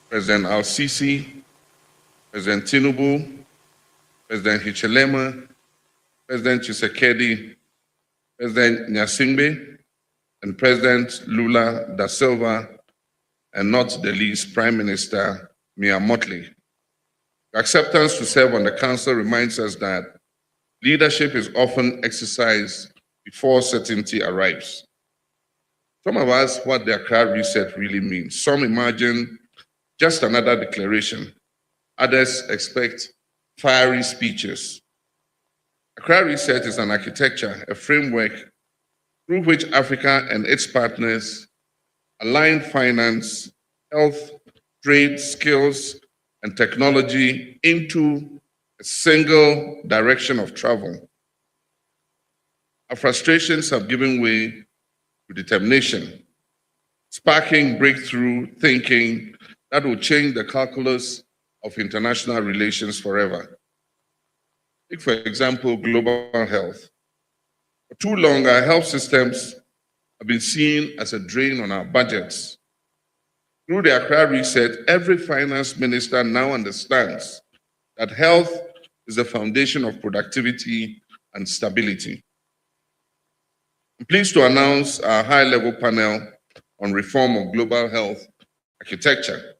President Al-Sisi, President Tinubu, President Hichilema, President Tshisekedi, President Nyasimbe, and President Lula da Silva, and not the least, Prime Minister Mia Mottley. Acceptance to serve on the Council reminds us that leadership is often exercised before certainty arrives. Some of us what the Accra reset really means. Some imagine just another declaration. Others expect fiery speeches. Accra reset is an architecture, a framework through which Africa and its partners align finance, health, trade, skills, and technology into a single direction of travel. Our frustrations have given way to determination, sparking breakthrough thinking that will change the calculus of international relations forever. Take, for example, global health. For too long, our health systems have been seen as a drain on our budgets. Through the Accra reset, every finance minister now understands that health is the foundation of productivity and stability. I'm pleased to announce our high-level panel on reform of global health architecture,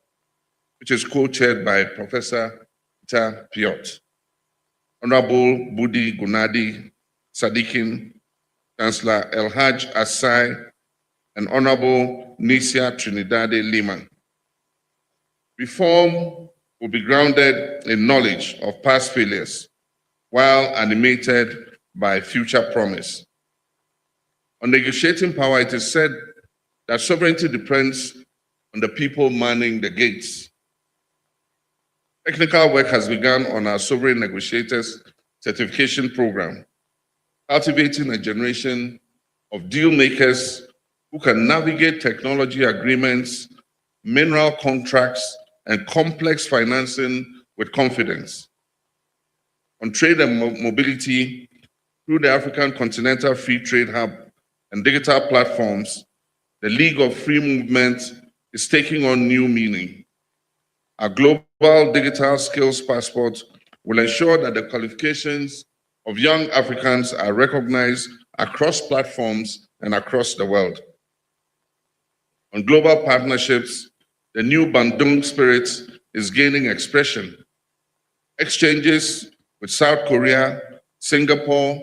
which is co-chaired by Professor Peter Piot, Honorable Budi Gunadi Sadikin, Chancellor Elhaj Asai, and Honorable Nisia Trinidade Lima. Reform will be grounded in knowledge of past failures while animated by future promise. On negotiating power, it is said that sovereignty depends on the people manning the gates. Technical work has begun on our Sovereign Negotiators Certification Program, cultivating a generation of deal makers who can navigate technology agreements, mineral contracts, and complex financing with confidence. On trade and mobility, through the African Continental Free Trade Hub and digital platforms, the League of Free Movement is taking on new meaning. Our global digital skills passport will ensure that the qualifications of young Africans are recognized across platforms and across the world. On global partnerships, the new Bandung spirit is gaining expression. Exchanges with South Korea, Singapore,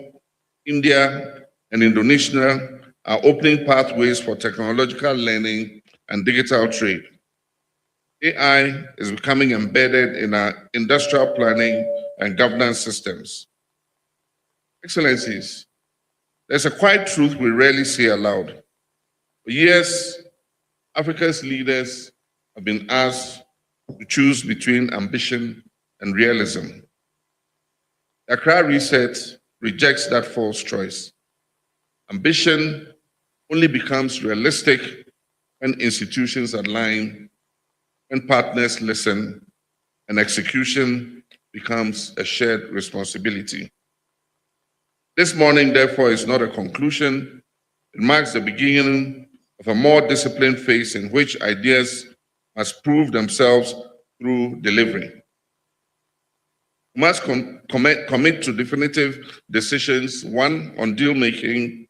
India, and Indonesia are opening pathways for technological learning and digital trade. AI is becoming embedded in our industrial planning and governance systems. Excellencies, there's a quiet truth we rarely say aloud. For years, Africa's leaders have been asked to choose between ambition and realism. The Accra Reset rejects that false choice. Ambition only becomes realistic when institutions align, when partners listen, and execution becomes a shared responsibility. This morning, therefore, is not a conclusion. It marks the beginning of a more disciplined phase in which ideas must prove themselves through delivery. We must commit to definitive decisions, one, on deal making,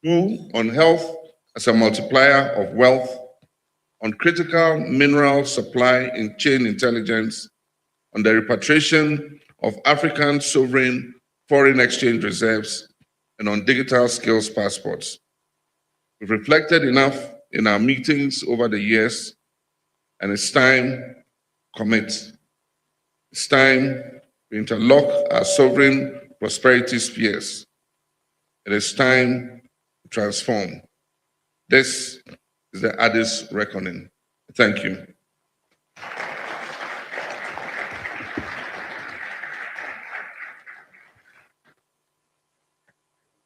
two, on health as a multiplier of wealth, on critical mineral supply and chain intelligence, on the repatriation of African sovereign foreign exchange reserves, and on digital skills passports. We've reflected enough in our meetings over the years, and it's time to commit. It's time to interlock our sovereign prosperity spheres. It is time to transform. This is the Addis reckoning. Thank you.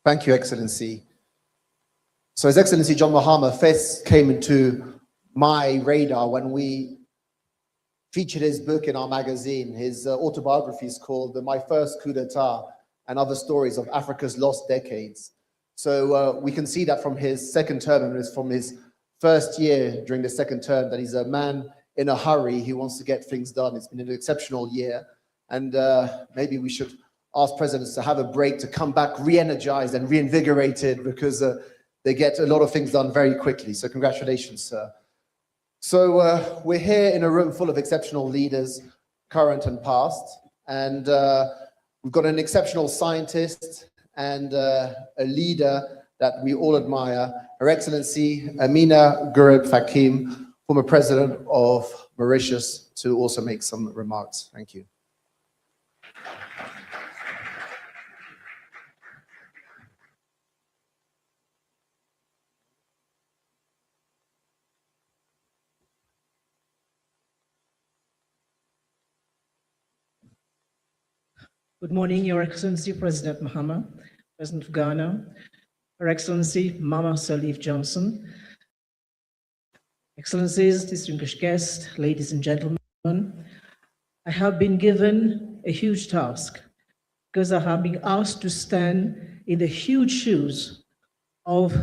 Thank you, Excellency. So His Excellency John Mahama first came into my radar when we featured his book in our magazine. His autobiography is called My First Coup d'etat and Other Stories of Africa's Lost Decades. So we can see that from his second term and from his first year during the second term that he's a man in a hurry. He wants to get things done. It's been an exceptional year. And maybe we should ask presidents to have a break, to come back re-energized and reinvigorated, because they get a lot of things done very quickly. So congratulations, sir. So we're here in a room full of exceptional leaders, current and past. And we've got an exceptional scientist and a leader that we all admire, Her Excellency Amina Gurib Fakim, former president of Mauritius, to also make some remarks. Thank you. Good morning, Your Excellency President Mahama, President of Ghana, Her Excellency Mama Sirleaf Johnson, Excellencies, distinguished guests, ladies and gentlemen. I have been given a huge task because I have been asked to stand in the huge shoes of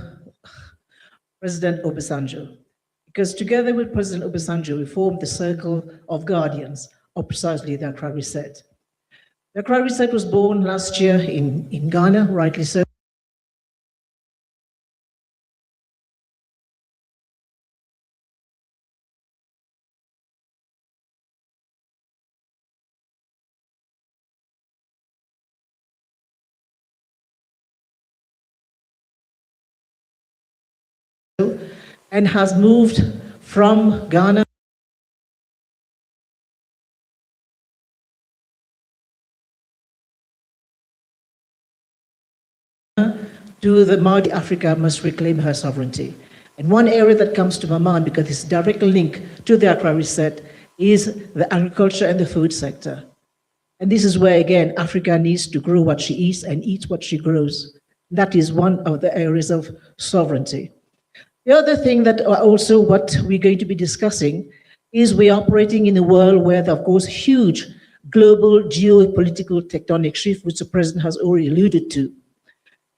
President Obasanjo. Because together with President Obasanjo, we formed the Circle of Guardians of precisely the Accra Reset. The Accra Reset was born last year in Ghana, rightly so. And has moved from Ghana to the Mali. Africa must reclaim her sovereignty. And one area that comes to my mind, because it's a direct link to the Accra Reset, is the agriculture and the food sector. And this is where, again, Africa needs to grow what she eats and eat what she grows. That is one of the areas of sovereignty. The other thing that also what we're going to be discussing is we're operating in a world where there are, of course, huge global geopolitical tectonic shift, which the president has already alluded to.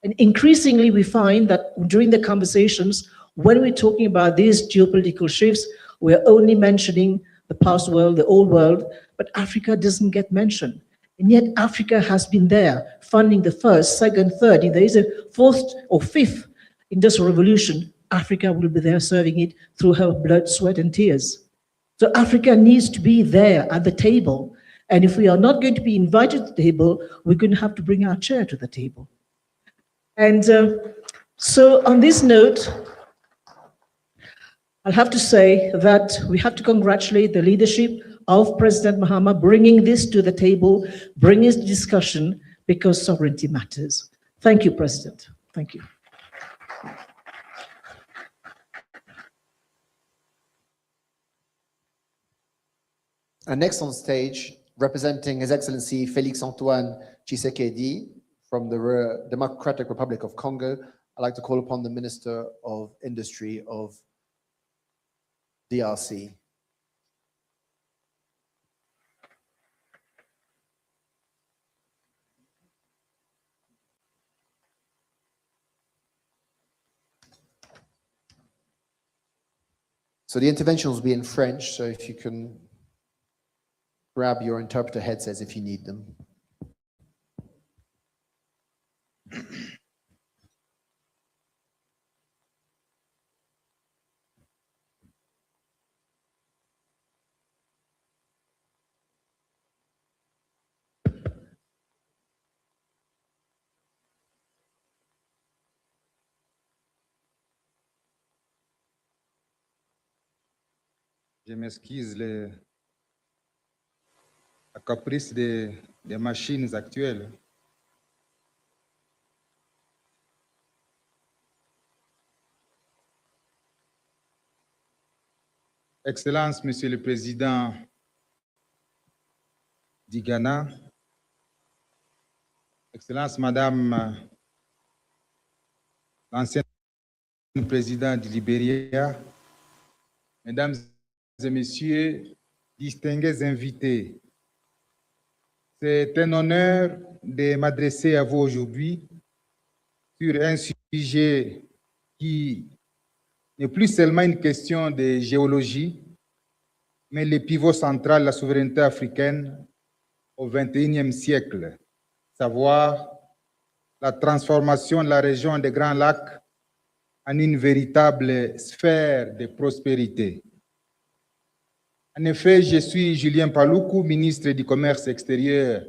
And increasingly, we find that during the conversations, when we're talking about these geopolitical shifts, we're only mentioning the past world, the old world, but Africa doesn't get mentioned. And yet Africa has been there, funding the first, second, third. If there is a fourth or fifth industrial revolution, Africa will be there serving it through her blood, sweat, and tears. So Africa needs to be there at the table. And if we are not going to be invited to the table, we're going to have to bring our chair to the table. And so on this note, I'll have to say that we have to congratulate the leadership of President Mahama bringing this to the table, bringing this discussion, because sovereignty matters. Thank you, President. Thank you. And next on stage, representing His Excellency Félix Antoine Tshisekedi from the Democratic Republic of Congo, I'd like to call upon the Minister of Industry of DRC. So the intervention will be in French, so if you can grab your interpreter headsets if you need them. Je m'excuse, la caprice des machines actuelles. Excellences, Monsieur le Président du Ghana, Excellences, Madame l'ancienne présidente du Libéria, Mesdames et Messieurs, distingués invités, c'est un honneur de m'adresser à vous aujourd'hui sur un sujet qui n'est plus seulement une question de géologie, mais le pivot central de la souveraineté africaine au XXIe siècle, savoir la transformation de la région des Grands Lacs en une véritable sphère de prospérité. En effet, je suis Julien Paluku, ministre du Commerce extérieur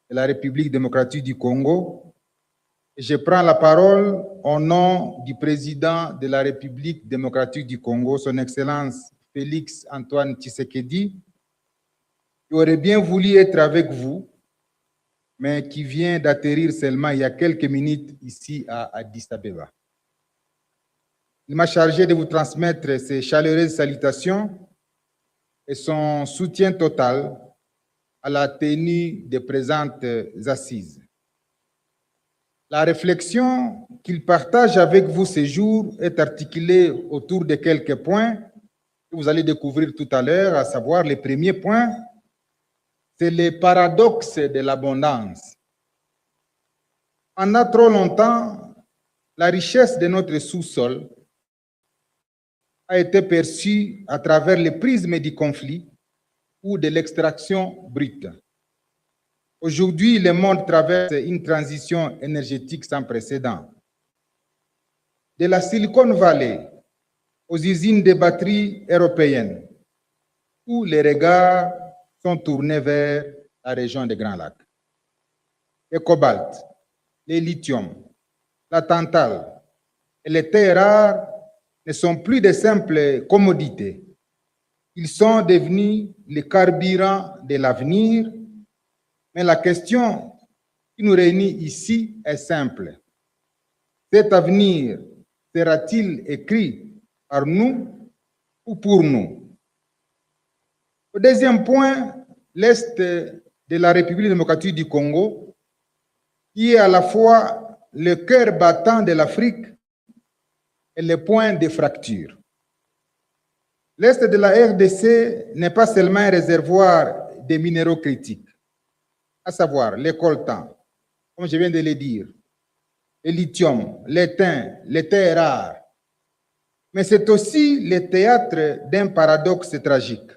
de la République démocratique du Congo. Et je prends la parole au nom du président de la République démocratique du Congo, son Excellence Félix Antoine Tshisekedi, qui aurait bien voulu être avec vous, mais qui vient d'atterrir seulement il y a quelques minutes ici à Addis Ababa. Il m'a chargé de vous transmettre ses chaleureuses salutations et son soutien total à la tenue des présentes assises. La réflexion qu'il partage avec vous ces jours est articulée autour de quelques points que vous allez découvrir tout à l'heure, à savoir les premiers points, c'est le paradoxe de l'abondance. Pendant trop longtemps, la richesse de notre sous-sol a été perçue à travers le prisme du conflit ou de l'extraction brute. Aujourd'hui, le monde traverse une transition énergétique sans précédent. De la Silicon Valley aux usines de batteries européennes, où les regards sont tournés vers la région des Grands Lacs. Le cobalt, le lithium, la tantale et les terres rares ne sont plus de simples commodités. Ils sont devenus les carburants de l'avenir. Mais la question qui nous réunit ici est simple. Cet avenir sera-t-il écrit par nous ou pour nous? Au deuxième point, l'Est de la République démocratique du Congo, qui est à la fois le cœur battant de l'Afrique et le point de fracture. L'Est de la RDC n'est pas seulement un réservoir de minéraux critiques, à savoir les coltans, comme je viens de le dire, le lithium, l'étain, les terres rares. Mais c'est aussi le théâtre d'un paradoxe tragique.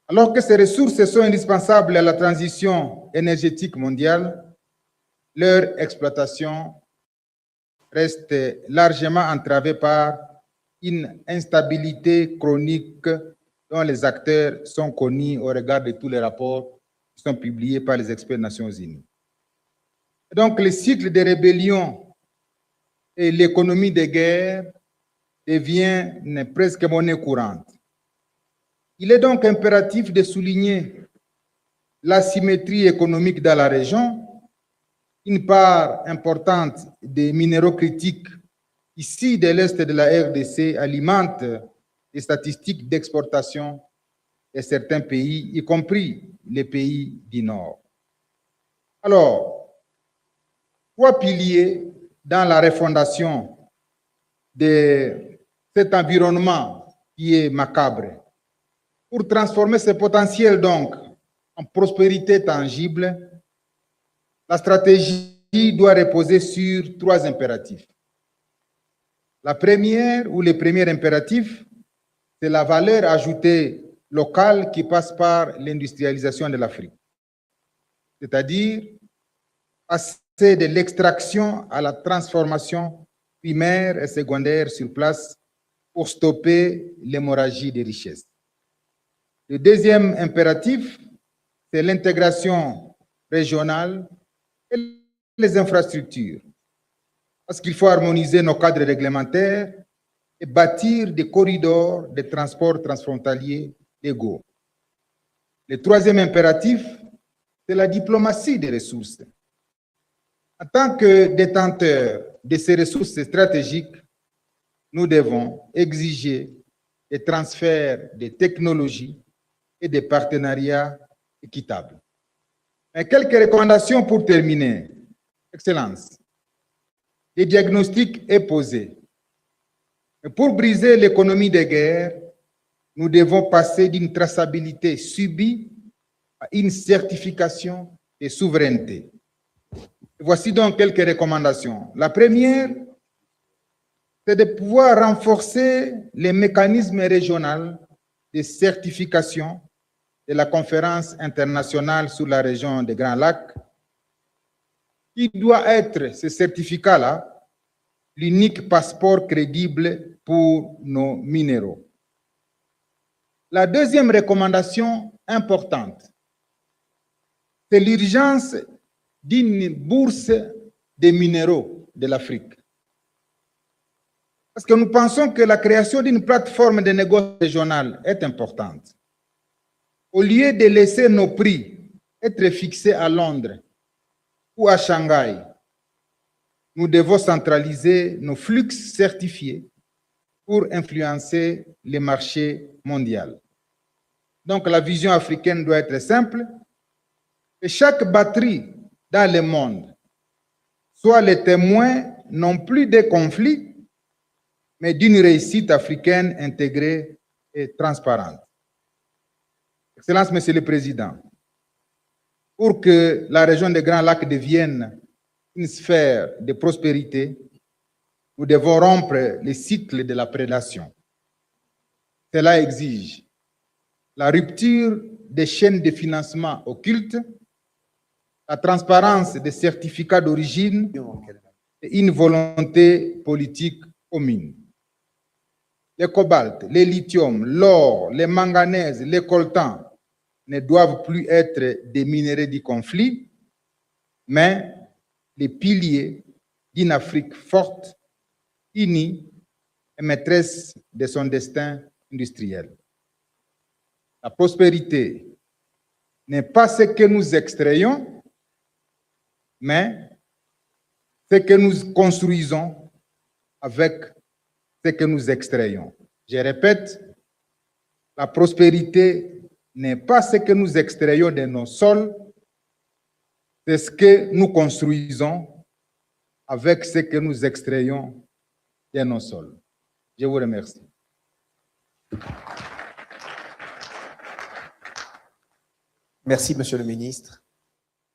Alors que ces ressources sont indispensables à la transition énergétique mondiale, leur exploitation reste largement entravée par une instabilité chronique dont les acteurs sont connus au regard de tous les rapports qui sont publiés par les experts des Nations Unies. Donc, le cycle de rébellion et l'économie de guerre deviennent presque monnaie courante. Il est donc impératif de souligner l'asymétrie économique dans la région. Une part importante des minéraux critiques ici de l'Est de la RDC alimente les statistiques d'exportation de certains pays, y compris les pays du Nord. Alors, trois piliers dans la refondation de cet environnement qui est macabre. Pour transformer ce potentiel donc en prospérité tangible, la stratégie doit reposer sur trois impératifs. La première ou le premier impératif, c'est la valeur ajoutée locale qui passe par l'industrialisation de l'Afrique. C'est-à-dire passer de l'extraction à la transformation primaire et secondaire sur place pour stopper l'hémorragie des richesses. Le deuxième impératif, c'est l'intégration régionale et les infrastructures. Parce qu'il faut harmoniser nos cadres réglementaires et bâtir des corridors de transport transfrontaliers légaux. Le troisième impératif, c'est la diplomatie des ressources. En tant que détenteurs de ces ressources stratégiques, nous devons exiger des transferts de technologies et des partenariats équitables. Mais quelques recommandations pour terminer. Excellence. Le diagnostic est posé. Mais pour briser l'économie de guerre, nous devons passer d'une traçabilité subie à une certification de souveraineté. Voici donc quelques recommandations. La première, c'est de pouvoir renforcer les mécanismes régionaux de certification de la conférence internationale sur la région des Grands Lacs, qui doit être, ce certificat-là, l'unique passeport crédible pour nos minéraux. La deuxième recommandation importante, c'est l'urgence d'une bourse des minéraux de l'Afrique. Parce que nous pensons que la création d'une plateforme de négoce régionale est importante. Au lieu de laisser nos prix être fixés à Londres ou à Shanghai, nous devons centraliser nos flux certifiés pour influencer les marchés mondiaux. Donc la vision africaine doit être simple, et chaque batterie dans le monde soit le témoin non plus des conflits, mais d'une réussite africaine intégrée et transparente. Excellence, Monsieur le Président, pour que la région des Grands Lacs devienne une sphère de prospérité, nous devons rompre le cycle de la prédation. Cela exige la rupture des chaînes de financement occultes, la transparence des certificats d'origine et une volonté politique commune. Le cobalt, le lithium, l'or, les manganèses, les coltans ne doivent plus être des minerais du conflit, mais les piliers d'une Afrique forte, unie et maîtresse de son destin industriel. La prospérité n'est pas ce que nous extrayons, mais ce que nous construisons avec ce que nous extrayons. Je répète, la prospérité n'est pas ce que nous extrayons de nos sols, c'est ce que nous construisons avec ce que nous extrayons de nos sols. Je vous remercie. Merci, Monsieur le Ministre.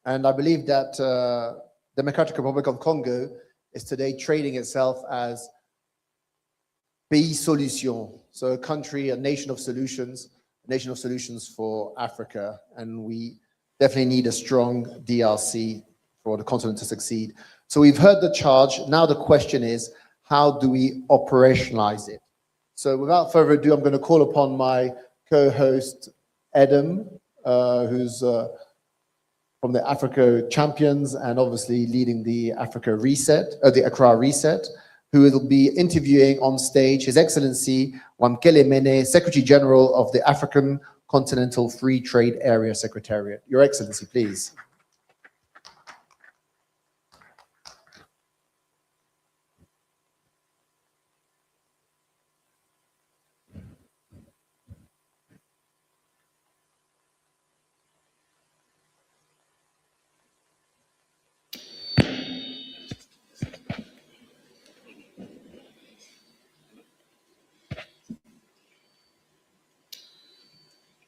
And I believe that the Democratic Republic of Congo is today trading itself as pays solution, so a country, a nation of solutions for Africa. And we definitely need a strong DRC for the continent to succeed. So we've heard the charge. Now the question is, how do we operationalize it? So without further ado, I'm going to call upon my co-host, Adam, who's from the Africa Champions and obviously leading the Africa Reset, the Accra Reset, who will be interviewing on stage His Excellency Wamkele Mene, Secretary General of the African Continental Free Trade Area Secretariat. Your Excellency, please.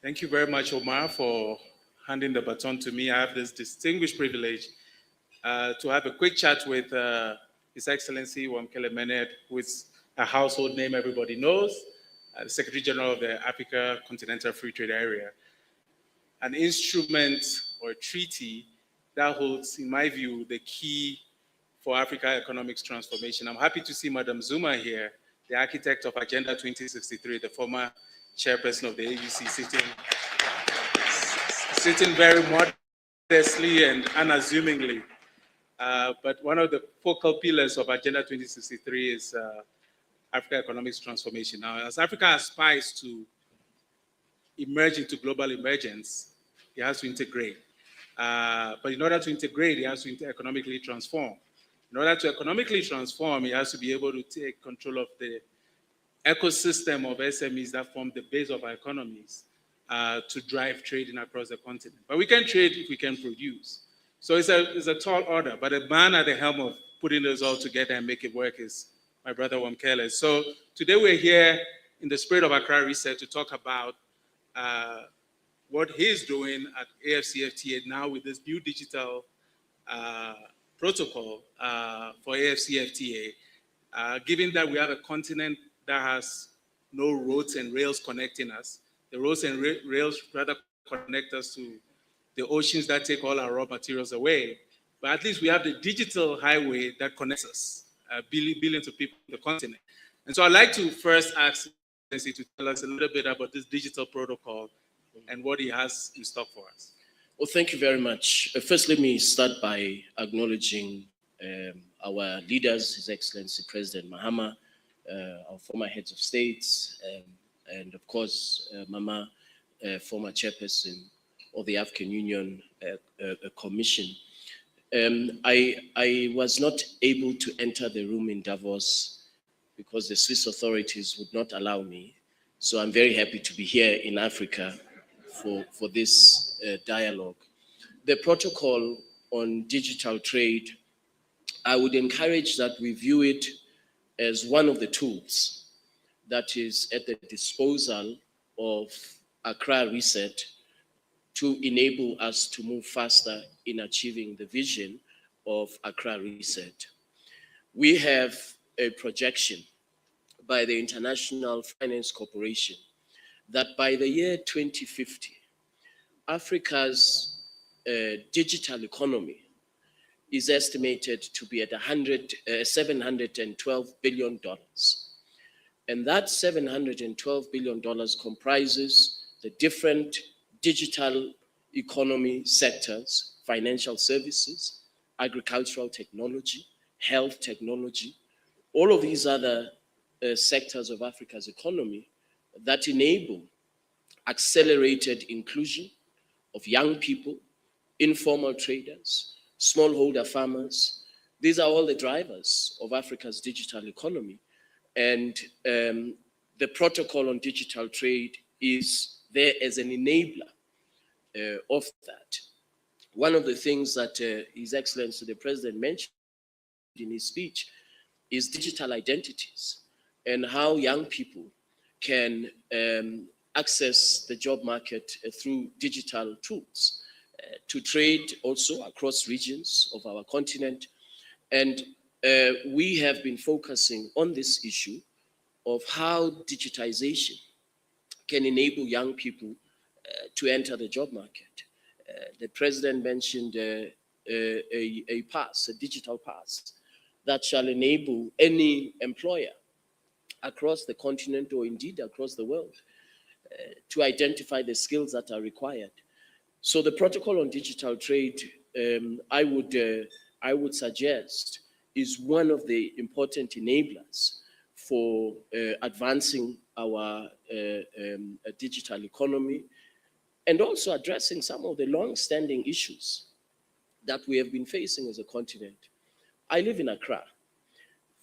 Thank you very much, Omar, for handing the baton to me. I have this distinguished privilege to have a quick chat with His Excellency Wamkele Mene, who is a household name everybody knows, the Secretary General of the Africa Continental Free Trade Area. An instrument or a treaty that holds, in my view, the key for Africa economics transformation. I'm happy to see Madam Zuma here, the architect of Agenda 2063, the former chairperson of the AUC, sitting very modestly and unassumingly. But one of the focal pillars of Agenda 2063 is Africa economics transformation. Now, as Africa aspires to emerge into global emergence, it has to integrate. But in order to integrate, it has to economically transform. In order to economically transform, it has to be able to take control of the ecosystem of SMEs that form the base of our economies to drive trading across the continent. But we can trade if we can produce. So it's a tall order, but the man at the helm of putting this all together and make it work is my brother Wamkele. So today we're here in the spirit of Accra Reset to talk about what he's doing at AFCFTA now with this new digital protocol for AFCFTA, given that we have a continent that has no roads and rails connecting us. the roads and rails rather connect us to the oceans that take all our raw materials away. But at least we have the digital highway that connects us, billions of people on the continent. And so I'd like to first ask Nancy to tell us a little bit about this digital protocol and what he has in stock for us. Well, thank you very much. First, let me start by acknowledging our leaders, His Excellency President Mahama, our former heads of states, and of course, Mama, former chairperson of the African Union Commission. I was not able to enter the room in Davos because the Swiss authorities would not allow me. So I'm very happy to be here in Africa for this dialogue. The protocol on digital trade, I would encourage that we view it as one of the tools that is at the disposal of Accra Reset to enable us to move faster in achieving the vision of Accra Reset. We have a projection by the International Finance Corporation that by the year 2050, Africa's digital economy is estimated to be at $712 billion. And that $712 billion comprises the different digital economy sectors, financial services, agricultural technology, health technology, all of these other sectors of Africa's economy that enable accelerated inclusion of young people, informal traders, smallholder farmers. These are all the drivers of Africa's digital economy. And the protocol on digital trade is there as an enabler of that. One of the things that His Excellency the President mentioned in his speech is digital identities and how young people can access the job market through digital tools to trade also across regions of our continent. And we have been focusing on this issue of how digitization can enable young people to enter the job market. The President mentioned a pass, a digital pass, that shall enable any employer across the continent or indeed across the world to identify the skills that are required. So the protocol on digital trade, I would suggest, is one of the important enablers for advancing our digital economy and also addressing some of the long-standing issues that we have been facing as a continent. I live in Accra.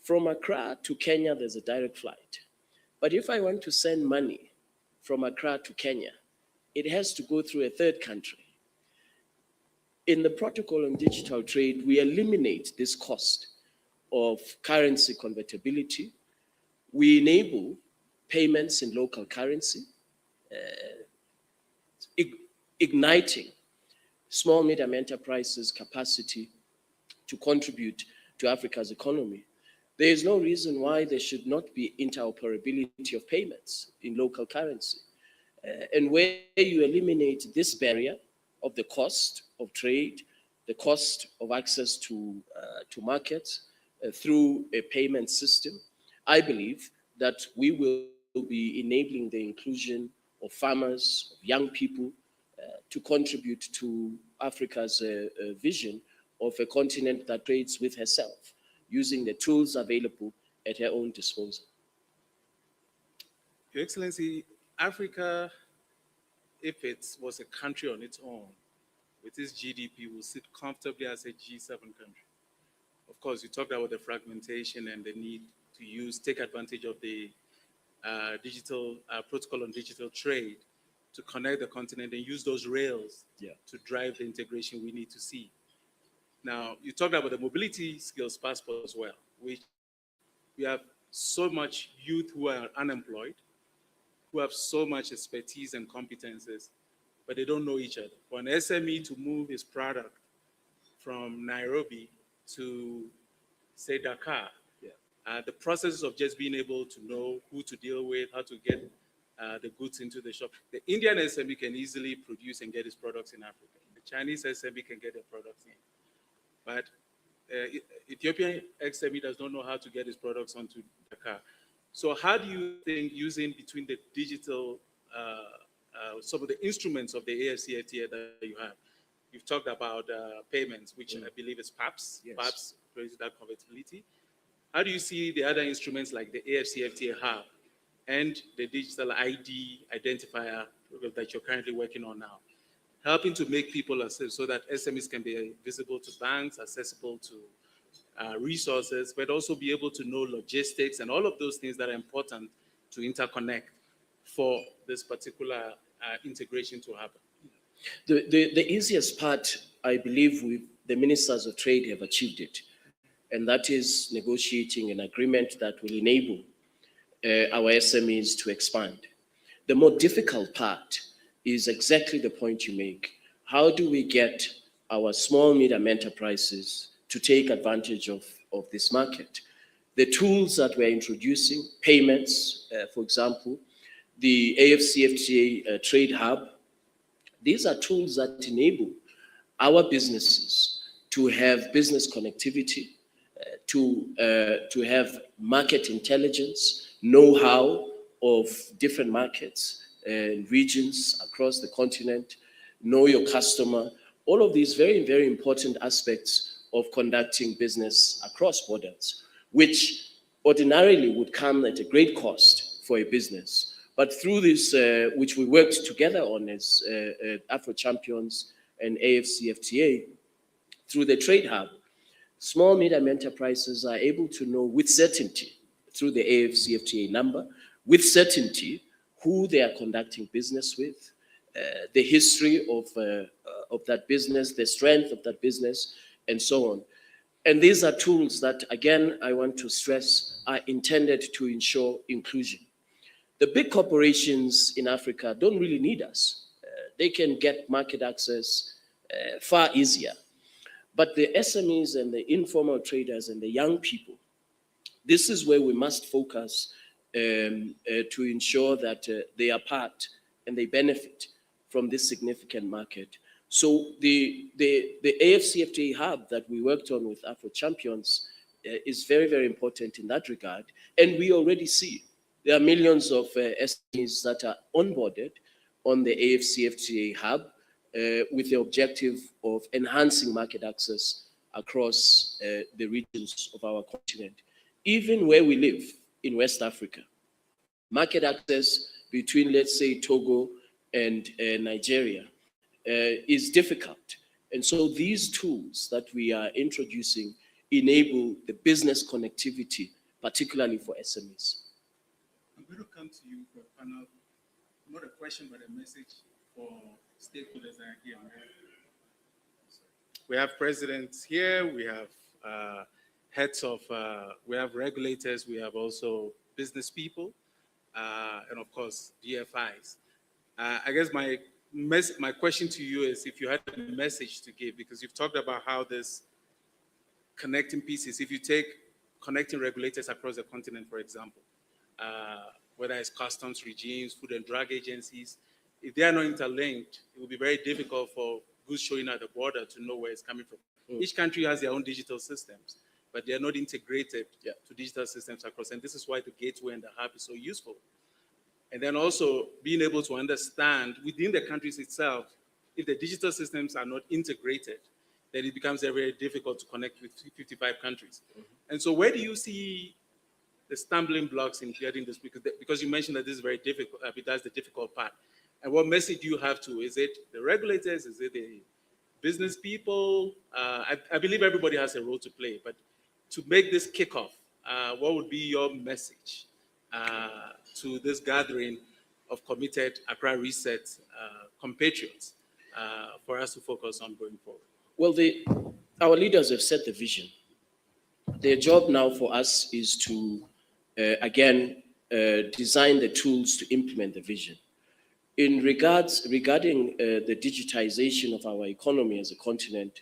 From Accra to Kenya, there's a direct flight. But if I want to send money from Accra to Kenya, it has to go through a third country. In the protocol on digital trade, we eliminate this cost of currency convertibility. We enable payments in local currency, igniting small, medium enterprises' capacity to contribute to Africa's economy. There is no reason why there should not be interoperability of payments in local currency. And where you eliminate this barrier of the cost of trade, the cost of access to markets through a payment system, I believe that we will be enabling the inclusion of farmers, of young people, to contribute to Africa's vision of a continent that trades with herself, using the tools available at her own disposal. Your Excellency, Africa, if it was a country on its own, with its GDP, will sit comfortably as a G7 country. Of course, you talked about the fragmentation and the need to take advantage of the digital protocol on digital trade to connect the continent and use those rails to drive the integration we need to see. Now, you talked about the mobility skills passport as well, which we have so much youth who are unemployed, who have so much expertise and competences, but they don't know each other. For an SME to move his product from Nairobi to, say, Dakar, the process of just being able to know who to deal with, how to get the goods into the shop. The Indian SME can easily produce and get its products in Africa. The Chinese SME can get their products in. But Ethiopian SME does not know how to get its products onto Dakar. So how do you think using between the digital, some of the instruments of the AFCFTA that you have? You've talked about payments, which I believe is PAPS, Yes. PAPS, that convertibility. How do you see the other instruments like the AFCFTA Hub and the digital ID identifier that you're currently working on now, helping to make people access so that SMEs can be visible to banks, accessible to resources, but also be able to know logistics and all of those things that are important to interconnect for this particular integration to happen? The easiest part, I believe, the ministers of trade have achieved it, and that is negotiating an agreement that will enable our SMEs to expand. The more difficult part is exactly the point you make. How do we get our small, medium enterprises to take advantage of this market? The tools that we're introducing, payments, for example, the AFCFTA Trade Hub, these are tools that enable our businesses to have business connectivity, to have market intelligence, know-how of different markets and regions across the continent, know your customer, all of these very, very important aspects of conducting business across borders, which ordinarily would come at a great cost for a business. But through this, which we worked together on as Afro Champions and AFCFTA, through the Trade Hub, small, medium enterprises are able to know with certainty, through the AFCFTA number, with certainty who they are conducting business with, the history of that business, the strength of that business, and so on. And these are tools that, again, I want to stress, are intended to ensure inclusion. The big corporations in Africa don't really need us. They can get market access far easier. But the SMEs and the informal traders and the young people, this is where we must focus to ensure that they are part and they benefit from this significant market. So the AFCFTA Hub that we worked on with Afro Champions is very, very important in that regard. And we already see there are millions of SMEs that are onboarded on the AFCFTA Hub with the objective of enhancing market access across the regions of our continent. Even where we live in West Africa, market access between, let's say, Togo and Nigeria is difficult. And so these tools that we are introducing enable the business connectivity, particularly for SMEs. I'm going to come to you for a panel, not a question, but a message for stakeholders that are here. We have presidents here, we have heads of, we have regulators, we have also business people, and of course, DFIs. I guess my question to you is if you had a message to give, because you've talked about how this connecting pieces, if you take connecting regulators across the continent, for example, whether it's customs regimes, food and drug agencies, if they are not interlinked, it will be very difficult for goods showing at the border to know where it's coming from. Each country has their own digital systems, but they are not integrated to digital systems across. And this is why the gateway and the hub is so useful. And then also being able to understand within the countries itself, if the digital systems are not integrated, then it becomes very, very difficult to connect with 55 countries. And so where do you see the stumbling blocks in getting this? Because you mentioned that this is very difficult, that's the difficult part. And what message do you have to? Is it the regulators? Is it the business people? I believe everybody has a role to play, but to make this kickoff, what would be your message to this gathering of committed Accra Reset compatriots for us to focus on going forward? Well, our leaders have set the vision. Their job now for us is to, again, design the tools to implement the vision. Regarding the digitization of our economy as a continent,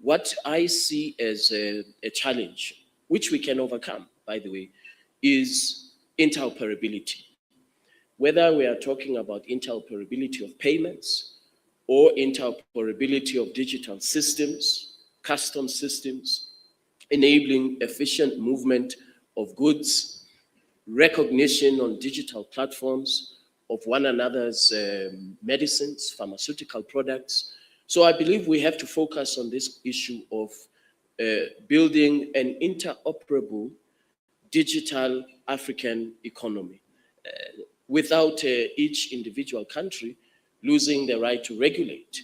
what I see as a challenge, which we can overcome, by the way, is interoperability. whether we are talking about interoperability of payments or interoperability of digital systems, custom systems, enabling efficient movement of goods, recognition on digital platforms of one another's medicines, pharmaceutical products. So I believe we have to focus on this issue of building an interoperable digital African economy without each individual country losing the right to regulate.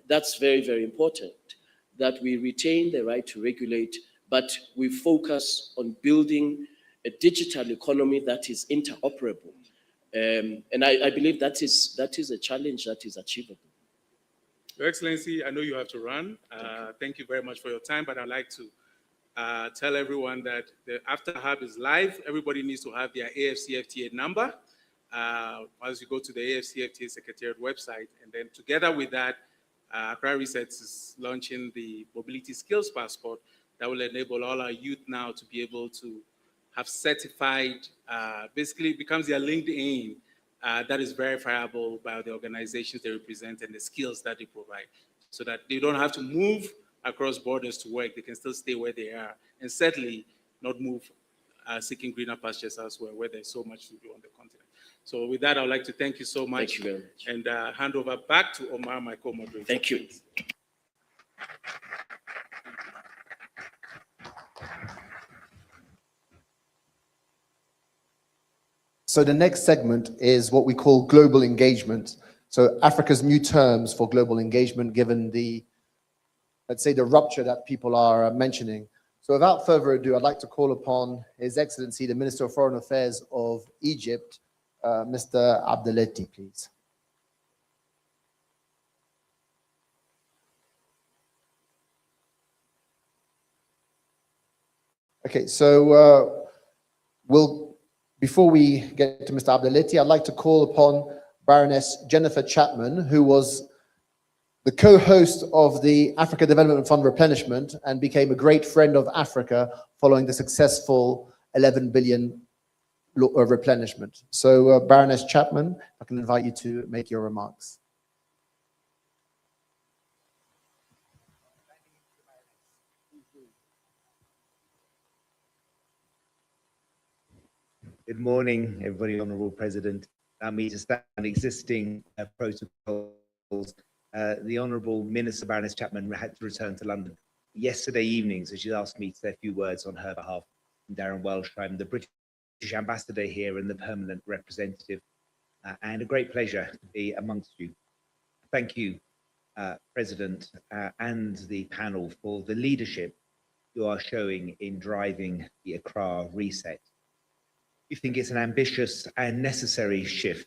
That's very, very important, that we retain the right to regulate, but we focus on building a digital economy that is interoperable. And I believe that is a challenge that is achievable. Your Excellency, I know you have to run. Thank you very much for your time, but I'd like to tell everyone that the After Hub is live. Everybody needs to have their AFCFTA number. Once you go to the AFCFTA Secretariat website, and then together with that, Accra Research is launching the Mobility Skills Passport that will enable all our youth now to be able to have certified, basically it becomes their LinkedIn that is verifiable by the organizations they represent and the skills that they provide, so that they don't have to move across borders to work. They can still stay where they are, and certainly not move seeking greener pastures elsewhere where there's so much to do on the continent. So with that, I would like to thank you so much. Thank you very much. And hand over back to Omar, my co-moderator. Thank you. So the next segment is what we call global engagement. So Africa's new terms for global engagement, given the, let's say, the rupture that people are mentioning. So without further ado, I'd like to call upon His Excellency, the Minister of Foreign Affairs of Egypt, Mr. Abdelati, please. Okay, so before we get to Mr. Abdelati, I'd like to call upon Baroness Jennifer Chapman, who was the co-host of the Africa Development Fund replenishment and became a great friend of Africa following the successful 11 billion replenishment. So Baroness Chapman, I can invite you to make your remarks. Good morning, everybody. Honourable President. Allow me to stand on existing protocols. The Honourable Minister Baroness Chapman had to return to London yesterday evening, so she asked me to say a few words on her behalf. Darren Welsh, I'm the British Ambassador here and the permanent representative, and a great pleasure to be amongst you. Thank you, President, and the panel for the leadership you are showing in driving the Accra reset. We think it's an ambitious and necessary shift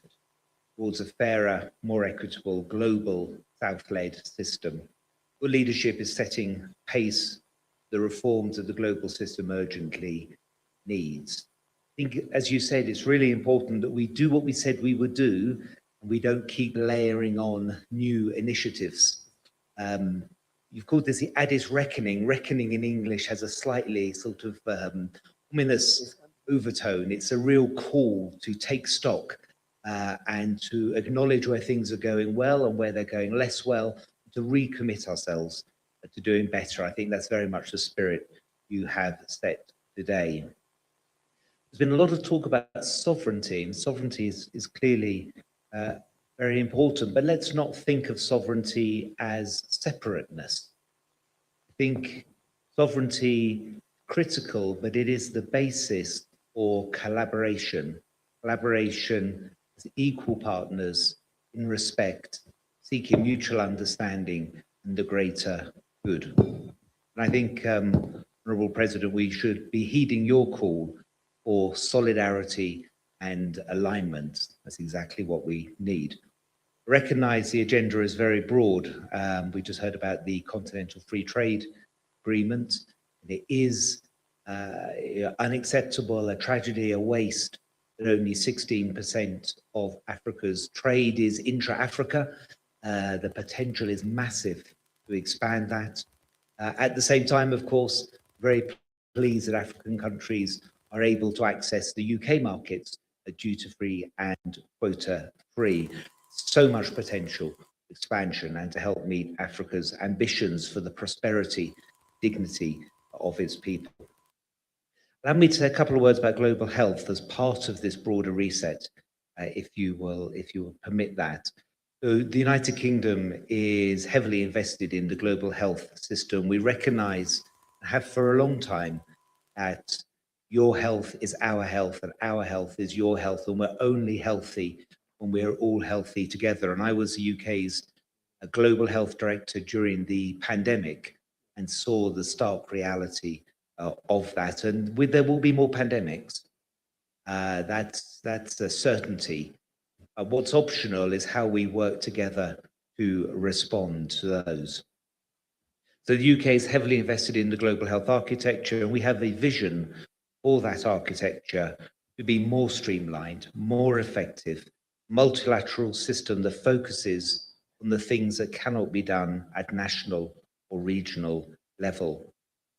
towards a fairer, more equitable, global, South-led system. Your leadership is setting pace the reforms that the global system urgently needs. I think, as you said, it's really important that we do what we said we would do, and we don't keep layering on new initiatives. You've called this the Addis reckoning. Reckoning in English has a slightly sort of ominous overtone. It's a real call to take stock and to acknowledge where things are going well and where they're going less well, to recommit ourselves to doing better. I think that's very much the spirit you have set today. There's been a lot of talk about sovereignty, and sovereignty is clearly very important, but let's not think of sovereignty as separateness. I think sovereignty critical, but it is the basis for collaboration as equal partners in respect, seeking mutual understanding and the greater good. And I think, Honourable President, we should be heeding your call for solidarity and alignment. That's exactly what we need. Recognize the agenda is very broad. We just heard about the Continental Free Trade Agreement. It is unacceptable, a tragedy, a waste that only 16% of Africa's trade is intra-Africa. The potential is massive to expand that. At the same time, of course, very pleased that African countries are able to access the UK markets duty-free and quota-free. So much potential expansion and to help meet Africa's ambitions for the prosperity, dignity of its people. Allow me to say a couple of words about global health as part of this broader reset, if you will permit that. So the United Kingdom is heavily invested in the global health system. We recognise, and have for a long time, that your health is our health and our health is your health, and we're only healthy when we're all healthy together. And I was the UK's global health director during the pandemic and saw the stark reality of that. And there will be more pandemics. That's a certainty. What's optional is how we work together to respond to those. So the UK is heavily invested in the global health architecture, and we have a vision for that architecture to be more streamlined, more effective, multilateral system that focuses on the things that cannot be done at national or regional level.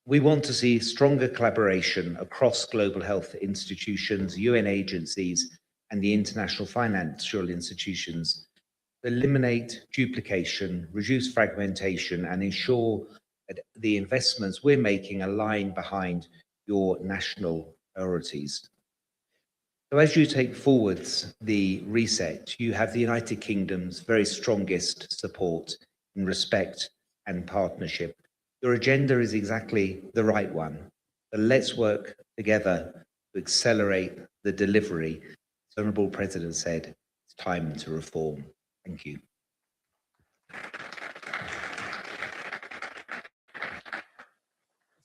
We want to see stronger collaboration across global health institutions, UN agencies, and the international financial institutions, eliminate duplication, reduce fragmentation, and ensure that the investments we're making align behind your national priorities. So as you take forwards the reset, you have the United Kingdom's very strongest support in respect and partnership. Your agenda is exactly the right one. So let's work together to accelerate the delivery. The Honourable President said, it's time to reform. Thank you.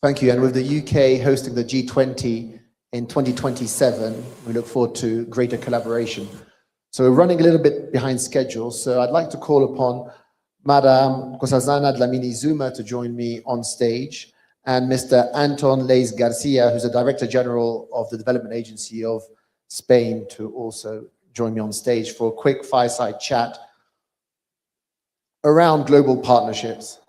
Thank you. And with the UK hosting the G20 in 2027, we look forward to greater collaboration. So we're running a little bit behind schedule. So I'd like to call upon Madam Nkosazana Dlamini Zuma to join me on stage, and Mr. Anton Leis Garcia, who's the Director General of the Development Agency of Spain, to also join me on stage for a quick fireside chat around global partnerships.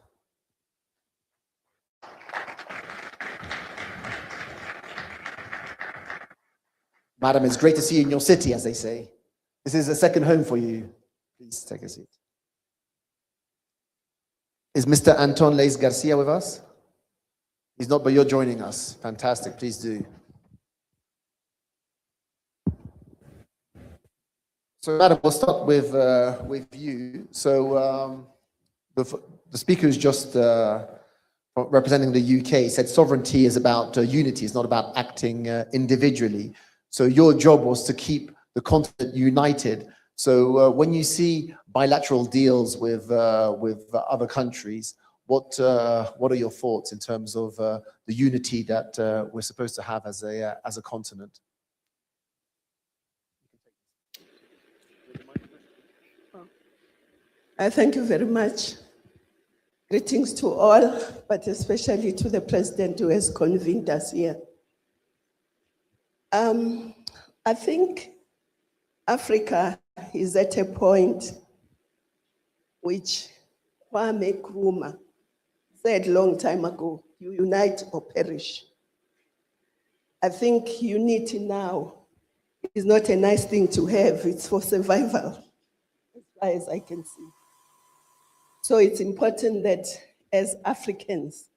Madam, it's great to see you in your city, as they say. This is a second home for you. Please take a seat. Is Mr. Anton Leis Garcia with us? He's not, but you're joining us. Fantastic, please do. So, Madam, we'll start with you. So, the speaker who's just representing the UK said sovereignty is about unity, it's not about acting individually. So your job was to keep the continent united. So when you see bilateral deals with other countries, what are your thoughts in terms of the unity that we're supposed to have as a continent? Thank you very much. Greetings to all, but especially to the President who has convened us here. I think Africa is at a point which Kwame Nkrumah said a long time ago, you unite or perish. I think unity now is not a nice thing to have, it's for survival, as far as I can see. So it's important that as Africans,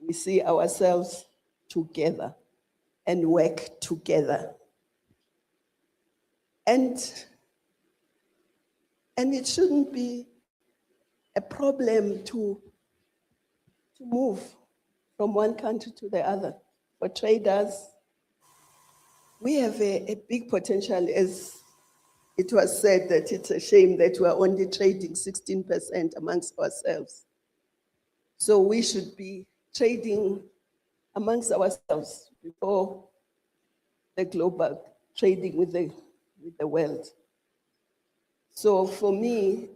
we see ourselves together and work together. And it shouldn't be a problem to move from one country to the other. For traders, we have a big potential, as it was said that it's a shame that we're only trading 16% amongst ourselves. So we should be trading amongst ourselves before the global trading with the world. So for me,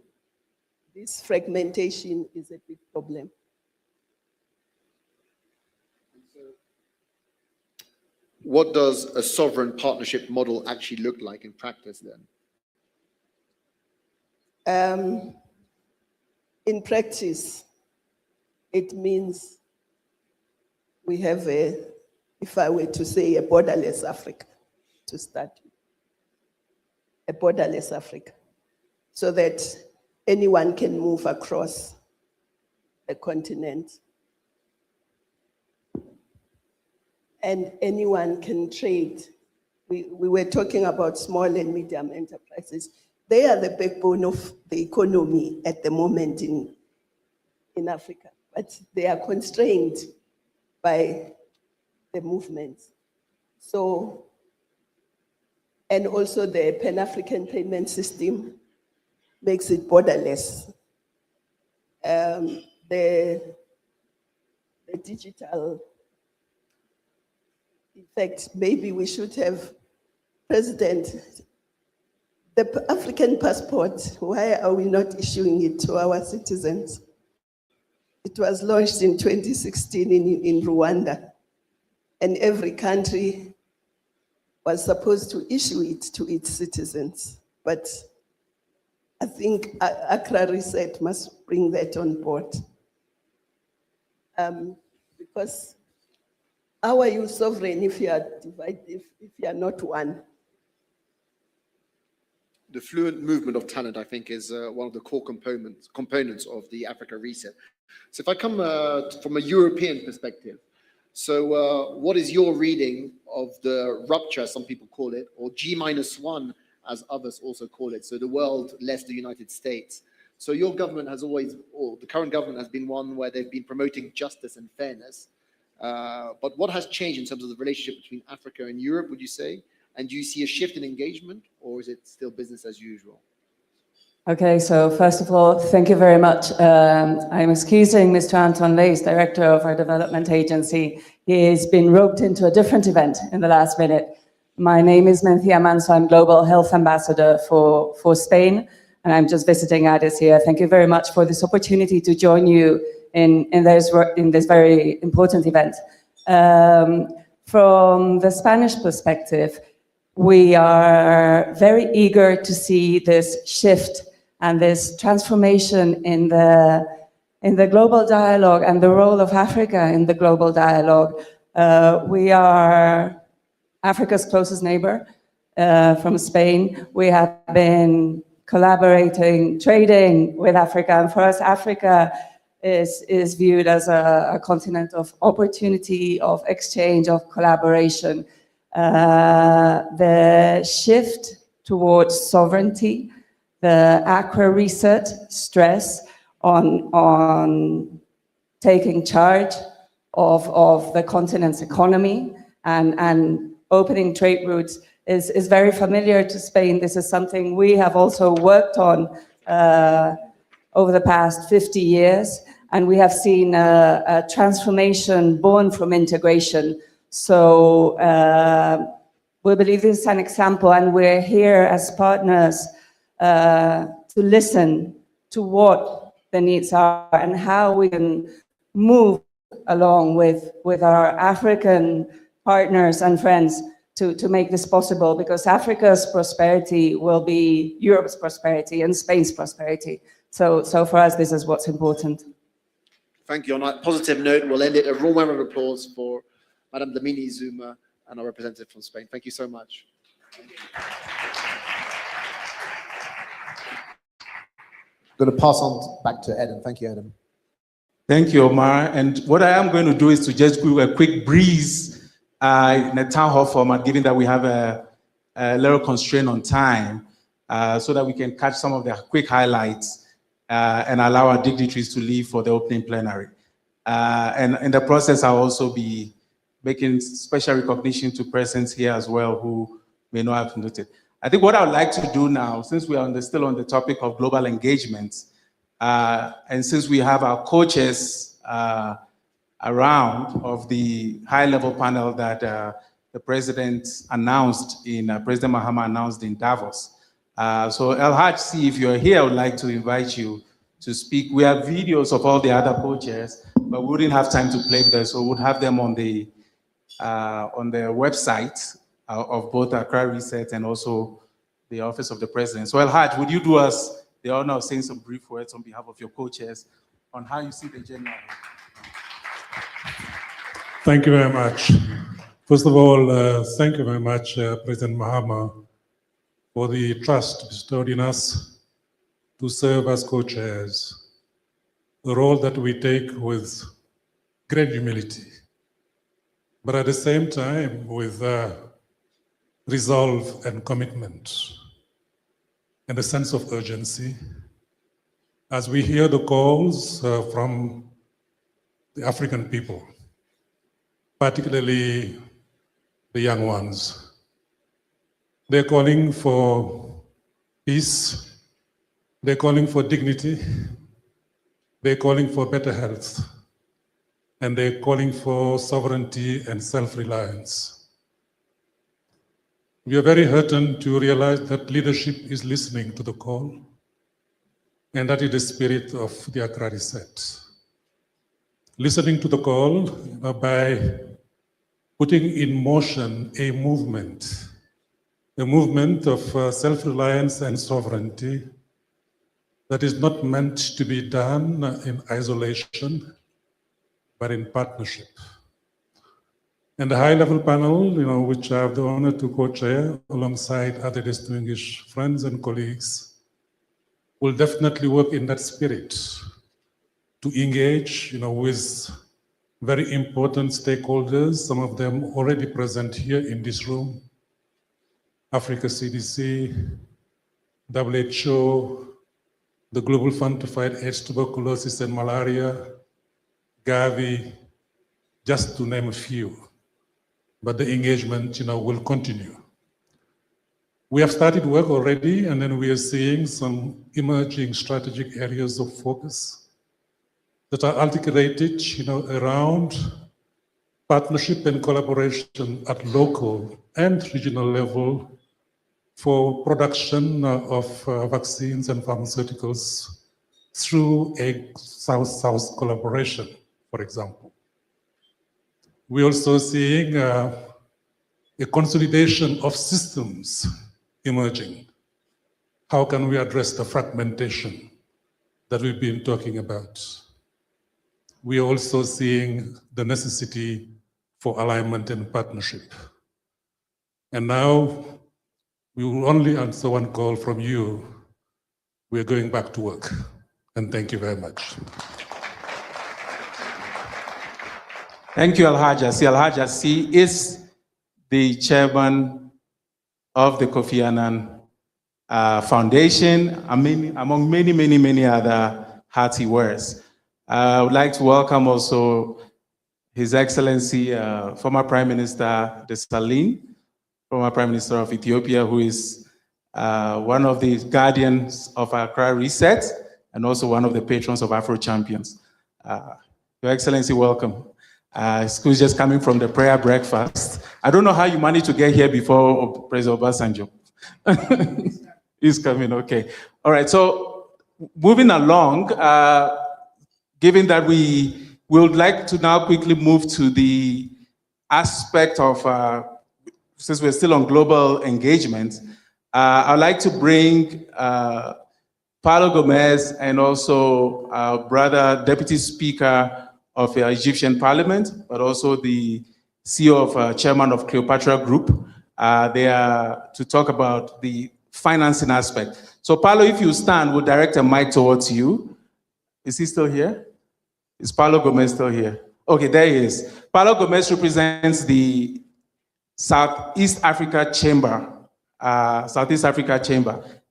this fragmentation is a big problem. What does a sovereign partnership model actually look like in practice then? In practice, it means we have if I were to say, a borderless Africa to start with. a borderless Africa, so that anyone can move across the continent and anyone can trade. We were talking about small and medium enterprises. They are the backbone of the economy at the moment in Africa, but they are constrained by the movement. So, and also the Pan-African payment system makes it borderless. The digital, in fact, maybe we should have, President, the African passport, why are we not issuing it to our citizens? It was launched in 2016 in Rwanda, and every country was supposed to issue it to its citizens. But I think Accra Reset must bring that on board. Because how are you sovereign if you are divided, if you are not one? The fluent movement of talent, I think, is one of the core components of the Africa Reset. So if I come from a European perspective, so what is your reading of the rupture, some people call it, or G-1, as others also call it, so the world less the United States? So your government has always, or the current government has been one where they've been promoting justice and fairness. But what has changed in terms of the relationship between Africa and Europe, would you say? And do you see a shift in engagement, or is it still business as usual? Okay, so first of all, thank you very much. I'm excusing Mr. Anton Leys, Director of our Development Agency. He's been roped into a different event in the last minute. My name is Mencia Manso. I'm Global Health Ambassador for Spain, and I'm just visiting Addis here. Thank you very much for this opportunity to join you in this very important event. From the Spanish perspective, we are very eager to see this shift and this transformation in the global dialogue and the role of Africa in the global dialogue. We are Africa's closest neighbor from Spain. We have been collaborating, trading with Africa, and for us, Africa is viewed as a continent of opportunity, of exchange, of collaboration. The shift towards sovereignty, the Accra Reset stress on taking charge of the continent's economy and opening trade routes is very familiar to Spain. This is something we have also worked on over the past 50 years, and we have seen a transformation born from integration. So we believe this is an example, and we're here as partners to listen to what the needs are and how we can move along with our African partners and friends to make this possible, because Africa's prosperity will be Europe's prosperity and Spain's prosperity. So for us, this is what's important. Thank you. On that positive note, we'll end it. A warm round of applause for Madam Dlamini Zuma and our representative from Spain. Thank you so much. I'm going to pass on back to Adam. Thank you, Adam. Thank you, Omar. And what I am going to do is to just do a quick breeze in a town hall format, given that we have a little constraint on time, so that we can catch some of the quick highlights and allow our dignitaries to leave for the opening plenary. And in the process, I'll also be making special recognition to persons here as well who may not have noted. I think what I would like to do now, since we are still on the topic of global engagement, and since we have our co-chairs around of the high-level panel that the president announced President Mahama announced in Davos. So El Haj, see if you're here, I would like to invite you to speak. We have videos of all the other co-chairs, but we wouldn't have time to play them, so we'll have them on the website of both Accra Reset and also the Office of the President. So El Haj, would you do us the honor of saying some brief words on behalf of your co-chairs on how you see the general? Thank you very much. First of all, thank you very much, President Mahama, for the trust bestowed in us to serve as co-chairs, a role that we take with great humility, but at the same time with resolve and commitment and a sense of urgency as we hear the calls from the African people, particularly the young ones. They're calling for peace, they're calling for dignity, they're calling for better health, and they're calling for sovereignty and self-reliance. We are very heartened to realize that leadership is listening to the call, and that is the spirit of the Accra Reset. Listening to the call by putting in motion a movement of self-reliance and sovereignty that is not meant to be done in isolation, but in partnership. And the high-level panel, which I have the honor to co-chair alongside other distinguished friends and colleagues, will definitely work in that spirit to engage, with very important stakeholders, some of them already present here in this room: Africa CDC, WHO, the Global Fund to Fight AIDS, Tuberculosis, and Malaria, Gavi, just to name a few. But the engagement, will continue. We have started work already, and then we are seeing some emerging strategic areas of focus that are articulated, around partnership and collaboration at local and regional level for production of vaccines and pharmaceuticals through a South-South collaboration, for example. We're also seeing a consolidation of systems emerging. How can we address the fragmentation that we've been talking about? We are also seeing the necessity for alignment and partnership. And now, we will only answer one call from you. We are going back to work. And thank you very much. Thank you, Alhaji Assi. Alhaji Assi is the chairman of the Kofi Annan Foundation, among many other hearty words. I would like to welcome also His Excellency, former Prime Minister Dessalines, former Prime Minister of Ethiopia, who is one of the guardians of Accra Reset and also one of the patrons of Afro Champions. Your Excellency, welcome. Excuse just coming from the prayer breakfast. I don't know how you managed to get here before President Obasanjo. He's coming, okay. All right, so moving along, given that we would like to now quickly move to the aspect of, since we're still on global engagement, I'd like to bring Paulo Gomez and also our brother Deputy Speaker of the Egyptian Parliament, but also the CEO of Chairman of Cleopatra Group. They are to talk about the financing aspect. So Paulo, if you stand, we'll direct a mic towards you. Is he still here? Is Paulo Gomez still here? Okay, there he is. Paulo Gomez represents the Southeast Africa Chamber.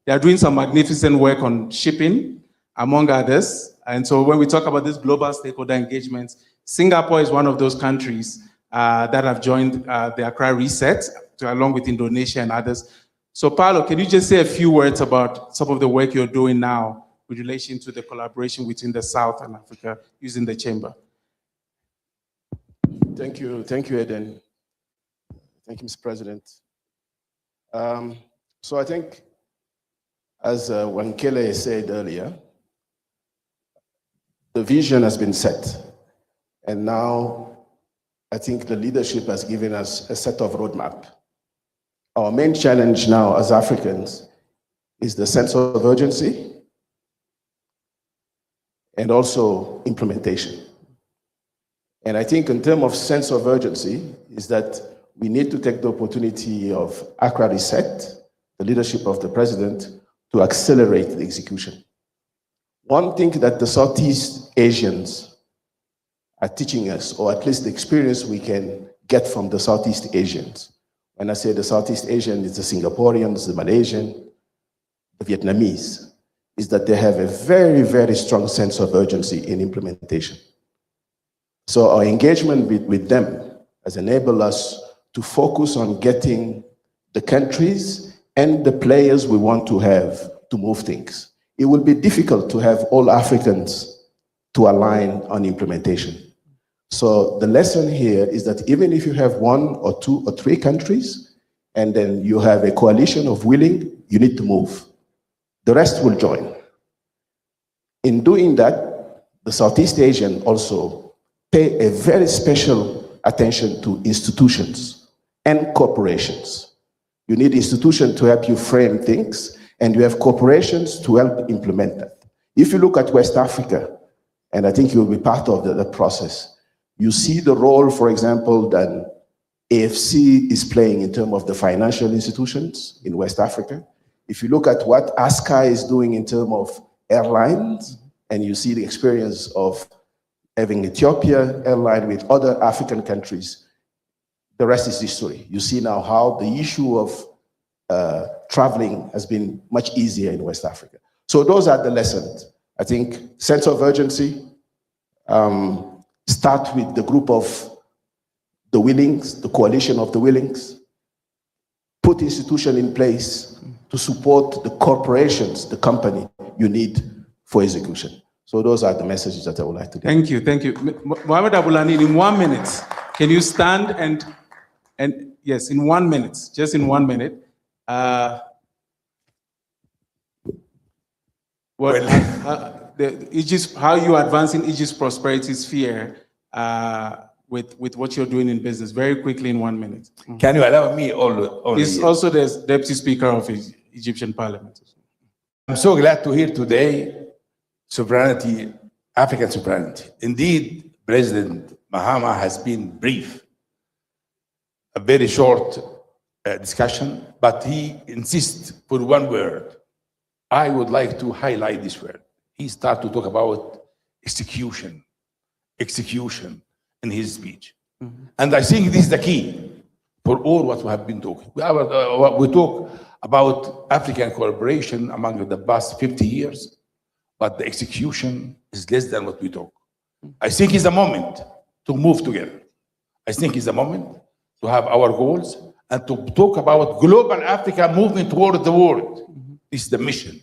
They are doing some magnificent work on shipping, among others. And so when we talk about this global stakeholder engagement, Singapore is one of those countries that have joined the Accra Reset, along with Indonesia and others. So Paulo, can you just say a few words about some of the work you're doing now with relation to the collaboration between the South and Africa using the chamber? Thank you, Eden. Thank you, Mr. President. So I think, as Wankele said earlier, the vision has been set. And now I think the leadership has given us a set of roadmap. Our main challenge now as Africans is the sense of urgency and also implementation. And I think in terms of sense of urgency is that we need to take the opportunity of Accra Reset the leadership of the president to accelerate the execution. One thing that the Southeast Asians are teaching us, or at least the experience we can get from the Southeast Asians. When I say the Southeast Asian, it's the Singaporeans, the Malaysian, the Vietnamese, is that they have a very, very strong sense of urgency in implementation. So our engagement with them has enabled us to focus on getting the countries and the players we want to have to move things. It will be difficult to have all Africans to align on implementation. So the lesson here is that even if you have 1 or 2 or 3 countries, and then you have a coalition of willing, you need to move. The rest will join. In doing that, the Southeast Asian also pay a very special attention to institutions and corporations. You need institutions to help you frame things, and you have corporations to help implement that. If you look at West Africa, and I think you'll be part of the process, you see the role, for example, that AFC is playing in terms of the financial institutions in West Africa. If you look at what ASCA is doing in terms of airlines, and you see the experience of having Ethiopia airline with other African countries, the rest is history. You see now how the issue of traveling has been much easier in West Africa. So those are the lessons. I think sense of urgency, start with the group of the willings, the coalition of the willings, put institution in place to support the corporations, the company you need for execution. So those are the messages that I would like to give. Thank you, thank you. Mohamed Abulani, in 1 minute, can you stand and yes, in 1 minute, just in 1 minute. How you advancing Egypt's prosperity sphere with what you're doing in business, very quickly in 1 minute. Can you allow me only? He's also the Deputy Speaker of the Egyptian Parliament. I'm so glad to hear today sovereignty, African sovereignty. Indeed, President Mahama has been brief, a very short discussion, but he insists for one word. I would like to highlight this word. He started to talk about execution in his speech. And I think this is the key for all what we have been talking. We talk about African collaboration among the past 50 years, but the execution is less than what we talk. I think it's a moment to move together. I think it's a moment to have our goals and to talk about global Africa moving toward the world. This is the mission.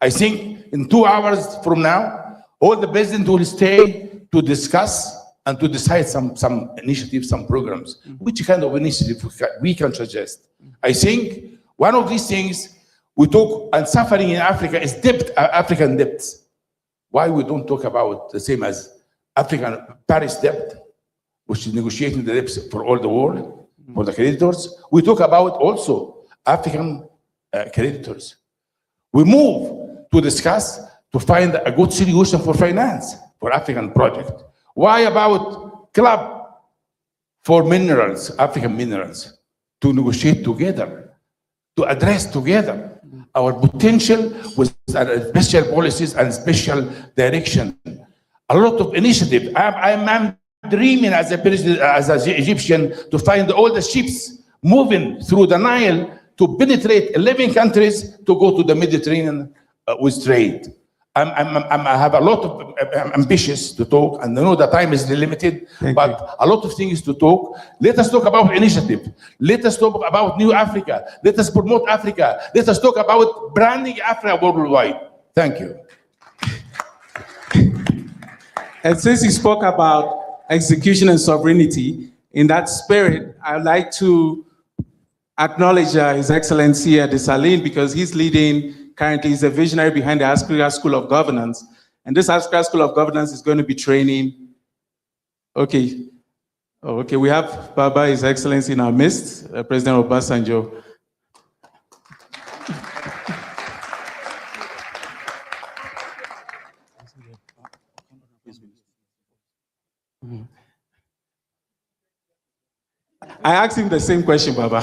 I think in 2 hours from now, all the presidents will stay to discuss and to decide some initiatives, some programs, which kind of initiative we can suggest. I think one of these things we talk, and suffering in Africa is debt, African debts. Why we don't talk about the same as African Paris debt, which is negotiating the debts for all the world, for the creditors. We talk about also African creditors. We move to discuss to find a good solution for finance for African project. Why about club for minerals, African minerals, to negotiate together, to address together our potential with special policies and special direction. A lot of initiative. I'm dreaming as a president, as an Egyptian, to find all the ships moving through the Nile to penetrate 11 countries to go to the Mediterranean with trade. I have a lot of ambitions to talk, and I know the time is limited, but a lot of things to talk. Let us talk about initiative. Let us talk about New Africa. Let us promote Africa. Let us talk about branding Africa worldwide. Thank you. And since you spoke about execution and sovereignty, in that spirit, I'd like to acknowledge His Excellency Addis Ababa, because he's leading. Currently, he's a visionary behind the Accra School of Governance. And this Accra School of Governance is going to be training. Okay. Oh, okay, we have Baba, His Excellency in our midst, President Obasanjo. I asked him the same question, Baba.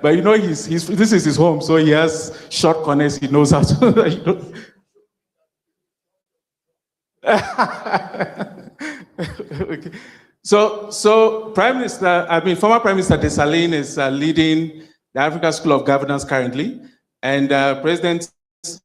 But you know, this is his home, so he has short corners. He knows how to. You know. Okay. So Prime Minister, former Prime Minister Desalegn is leading the Africa School of Governance currently, and President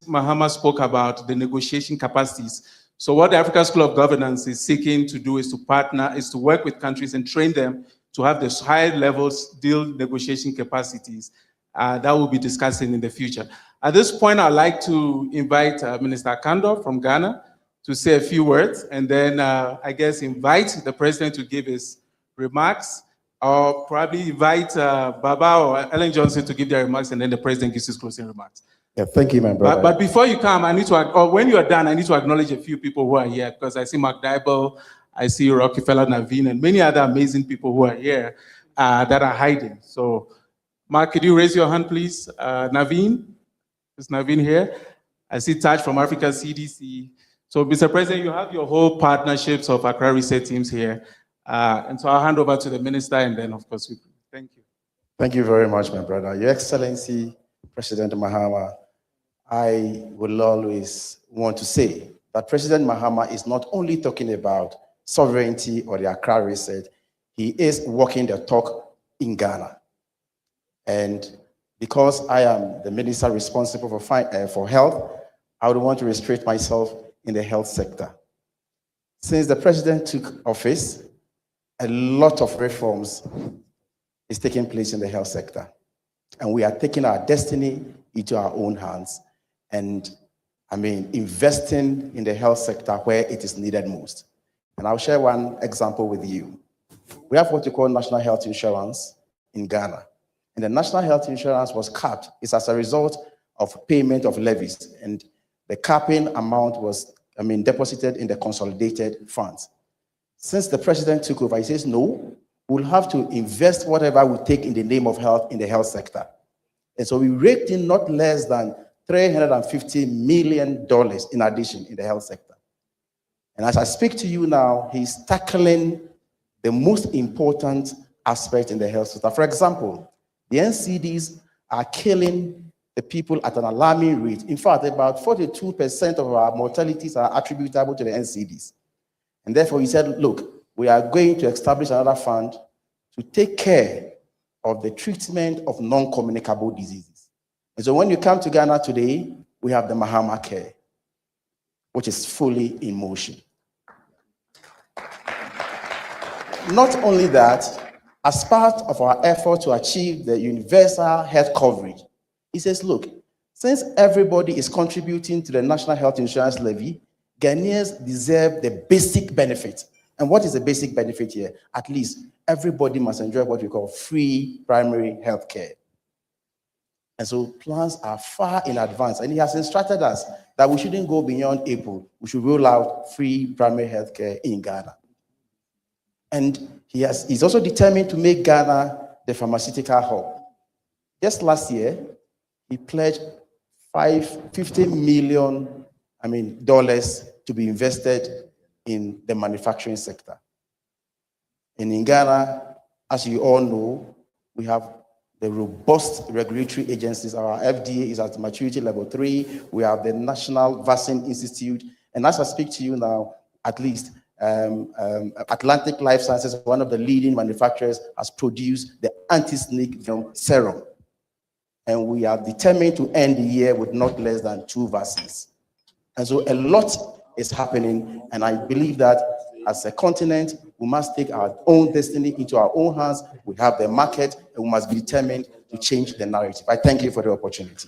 Mahama spoke about the negotiation capacities. So what the Africa School of Governance is seeking to do is to work with countries and train them to have this high levels deal negotiation capacities that we'll be discussing in the future. At this point, I'd like to invite Minister Kando from Ghana to say a few words, and then I guess invite the president to give his remarks, or probably invite Baba or Ellen Johnson to give their remarks, and then the president gives his closing remarks. Yeah, thank you, my brother. But before you come, or when you are done, I need to acknowledge a few people who are here, because I see Mark Dybel, I see Rockefeller Naveen, and many other amazing people who are here that are hiding. So, Mark, could you raise your hand, please? Naveen? Is Naveen here? I see Taj from Africa CDC. So, Mr. President, you have your whole partnerships of Accra research teams here. And so I'll hand over to the minister, and then, of course, thank you. Thank you very much, my brother. Your Excellency, President Mahama, I will always want to say that President Mahama is not only talking about sovereignty or the Accra reset, he is walking the talk in Ghana. And because I am the minister responsible for health, I would want to restrict myself in the health sector. Since the president took office, a lot of reforms is taking place in the health sector. And we are taking our destiny into our own hands and, investing in the health sector where it is needed most. And I'll share one example with you. We have what we call national health insurance in Ghana. And the national health insurance was capped. It's as a result of payment of levies. And the capping amount was, deposited in the consolidated funds. Since the president took over, he says, no, we'll have to invest whatever we take in the name of health in the health sector. And so we raked in not less than $350 million in addition in the health sector. And as I speak to you now, he's tackling the most important aspect in the health sector. For example, the NCDs are killing the people at an alarming rate. In fact, about 42% of our mortalities are attributable to the NCDs. And therefore, he said, look, we are going to establish another fund to take care of the treatment of non-communicable diseases. And so when you come to Ghana today, we have the Mahama Care, which is fully in motion. Not only that, as part of our effort to achieve the universal health coverage, he says, look, since everybody is contributing to the national health insurance levy, Ghanaians deserve the basic benefit. And what is the basic benefit here? At least everybody must enjoy what we call free primary health care. And so plans are far in advance. And he has instructed us that we shouldn't go beyond April. We should roll out free primary health care in Ghana. And he's also determined to make Ghana the pharmaceutical hub. Just last year, he pledged $50 million to be invested in the manufacturing sector. And in Ghana, as you all know, we have the robust regulatory agencies. Our FDA is at maturity level 3. We have the National Vaccine Institute. And as I speak to you now, at least Atlantic Life Sciences, one of the leading manufacturers, has produced the anti-snake venom serum. And we are determined to end the year with not less than 2 vaccines. And so a lot is happening. And I believe that as a continent, we must take our own destiny into our own hands. We have the market, and we must be determined to change the narrative. I thank you for the opportunity.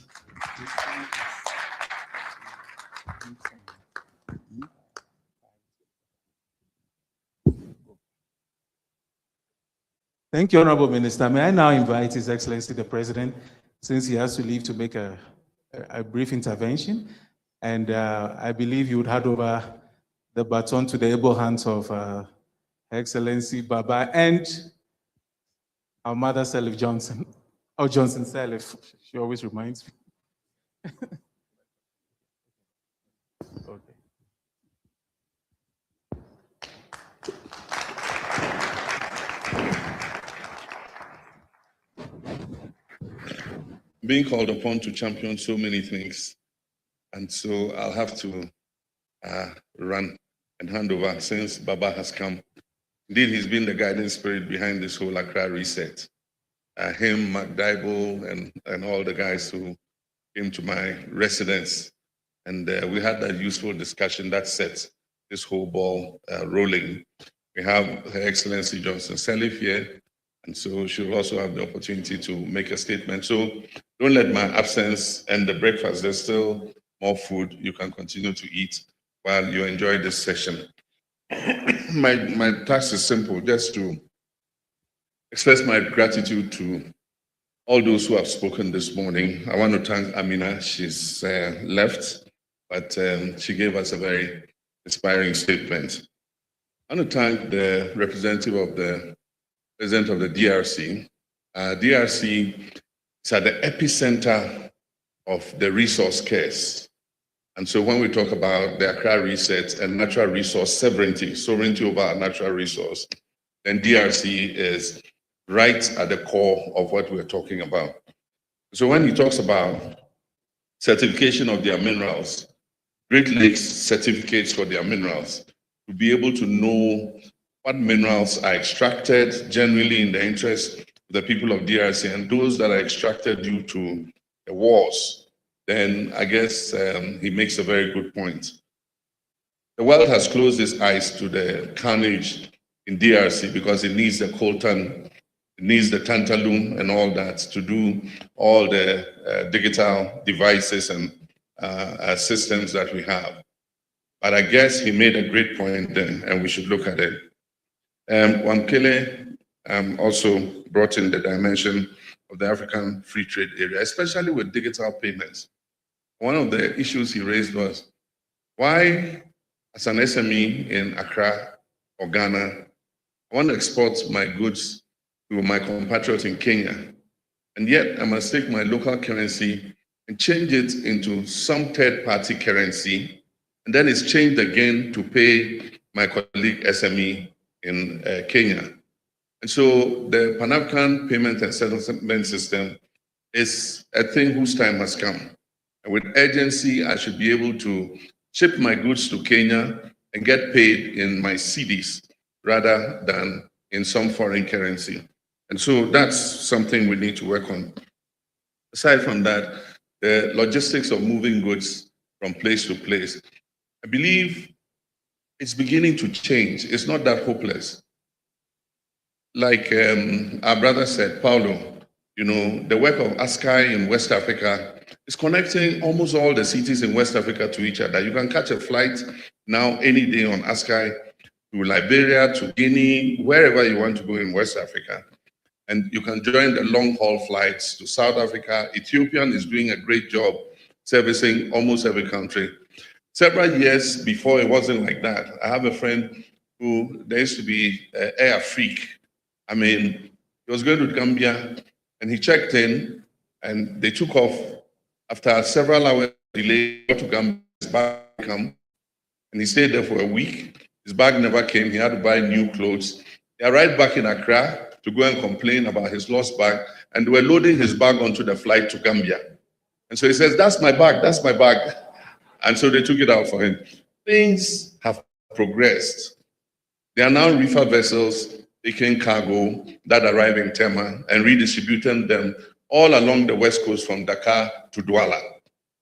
Thank you, Honorable Minister. May I now invite His Excellency the President, since he has to leave, to make a brief intervention. And I believe you would hand over the baton to the able hands of Her Excellency Baba and our mother, Salif Johnson. Oh, Johnson Salif. She always reminds me. Okay. being called upon to champion so many things. And so I'll have to run and hand over since Baba has come. Indeed, he's been the guiding spirit behind this whole Accra reset. Him, Mark Dybel, and all the guys who came to my residence. And we had that useful discussion that set this whole ball rolling. We have Her Excellency Johnson Sirleaf here, and so she'll also have the opportunity to make a statement. So don't let my absence end the breakfast. There's still more food you can continue to eat while you enjoy this session. My task is simple, just to express my gratitude to all those who have spoken this morning. I want to thank Amina. She's left, but she gave us a very inspiring statement. I want to thank the representative of the president of the DRC. DRC is at the epicenter of the resource curse. And so when we talk about the Accra reset and natural resource sovereignty over our natural resource, then DRC is right at the core of what we're talking about. So when he talks about certification of their minerals, Great Lakes certificates for their minerals, to be able to know what minerals are extracted generally in the interest of the people of DRC and those that are extracted due to the wars, then I guess he makes a very good point. The world has closed its eyes to the carnage in DRC because it needs the coltan, it needs the tantalum and all that to do all the digital devices and systems that we have. But I guess he made a great point then, and we should look at it. Wamkele also brought in the dimension of the African free trade area, especially with digital payments. One of the issues he raised was, why, as an SME in Accra or Ghana, I want to export my goods to my compatriot in Kenya, and yet I must take my local currency and change it into some third-party currency, and then it's changed again to pay my colleague SME in Kenya. And so the Pan-African payment and settlement system is a thing whose time has come. And with urgency, I should be able to ship my goods to Kenya and get paid in my cedis rather than in some foreign currency. And so that's something we need to work on. Aside from that, the logistics of moving goods from place to place, I believe it's beginning to change. It's not that hopeless. Like our brother said, Paulo, you know, the work of ASCI in West Africa is connecting almost all the cities in West Africa to each other. You can catch a flight now any day on ASCI to Liberia, to Guinea, wherever you want to go in West Africa. And you can join the long-haul flights to South Africa. Ethiopian is doing a great job servicing almost every country. Several years before, it wasn't like that. I have a friend who, there used to be Air Freak. I mean, he was going to Gambia, and he checked in, and they took off. After several hours delay to Gambia, his bag came, and he stayed there for a week. His bag never came. He had to buy new clothes. He arrived back in Accra to go and complain about his lost bag, and they were loading his bag onto the flight to Gambia. And so he says, that's my bag, that's my bag. And so they took it out for him. Things have progressed. There are now reefer vessels taking cargo that arrive in Tema and redistributing them all along the west coast from Dakar to Douala.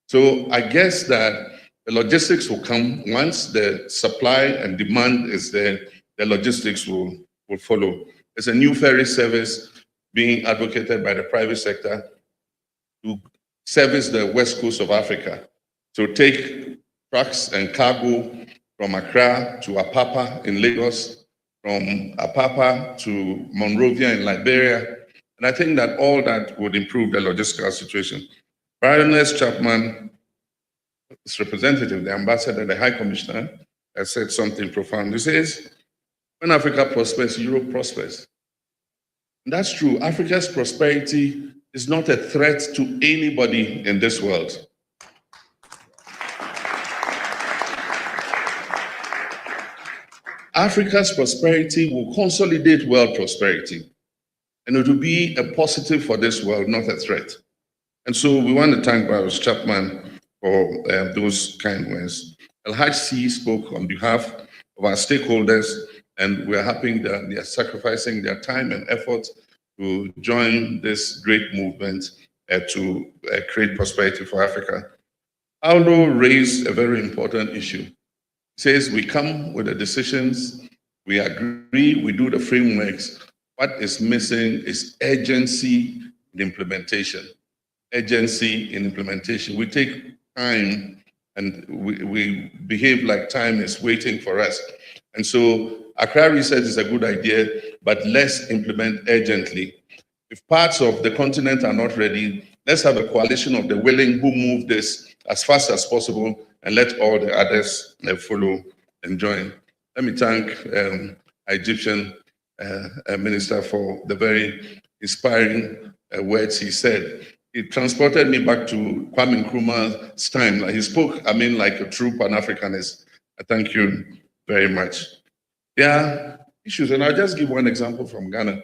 So I guess that the logistics will come once the supply and demand is there, the logistics will follow. There's a new ferry service being advocated by the private sector to service the west coast of Africa. So take trucks and cargo from Accra to Apapa in Lagos, from Apapa to Monrovia in Liberia. And I think that all that would improve the logistical situation. Baroness Chapman, this representative, the ambassador, the high commissioner, has said something profound. He says, when Africa prospers, Europe prospers. And that's true. Africa's prosperity is not a threat to anybody in this world. Africa's prosperity will consolidate world prosperity. And it will be a positive for this world, not a threat. And so we want to thank Barrister Chapman for those kind words. Al-Hajj spoke on behalf of our stakeholders, and we're happy that they are sacrificing their time and effort to join this great movement to create prosperity for Africa. Aldo raised a very important issue. He says we come with the decisions, we agree, we do the frameworks. What is missing is urgency in implementation. Urgency in implementation. We take time and we behave like time is waiting for us. And so Accra research is a good idea, but let's implement urgently. If parts of the continent are not ready, let's have a coalition of the willing who move this as fast as possible and let all the others follow and join. Let me thank Egyptian minister for the very inspiring words he said. It transported me back to Kwame Nkrumah's time. Like he spoke, like a true Pan-Africanist. I thank you very much. There are issues, and I'll just give one example from Ghana.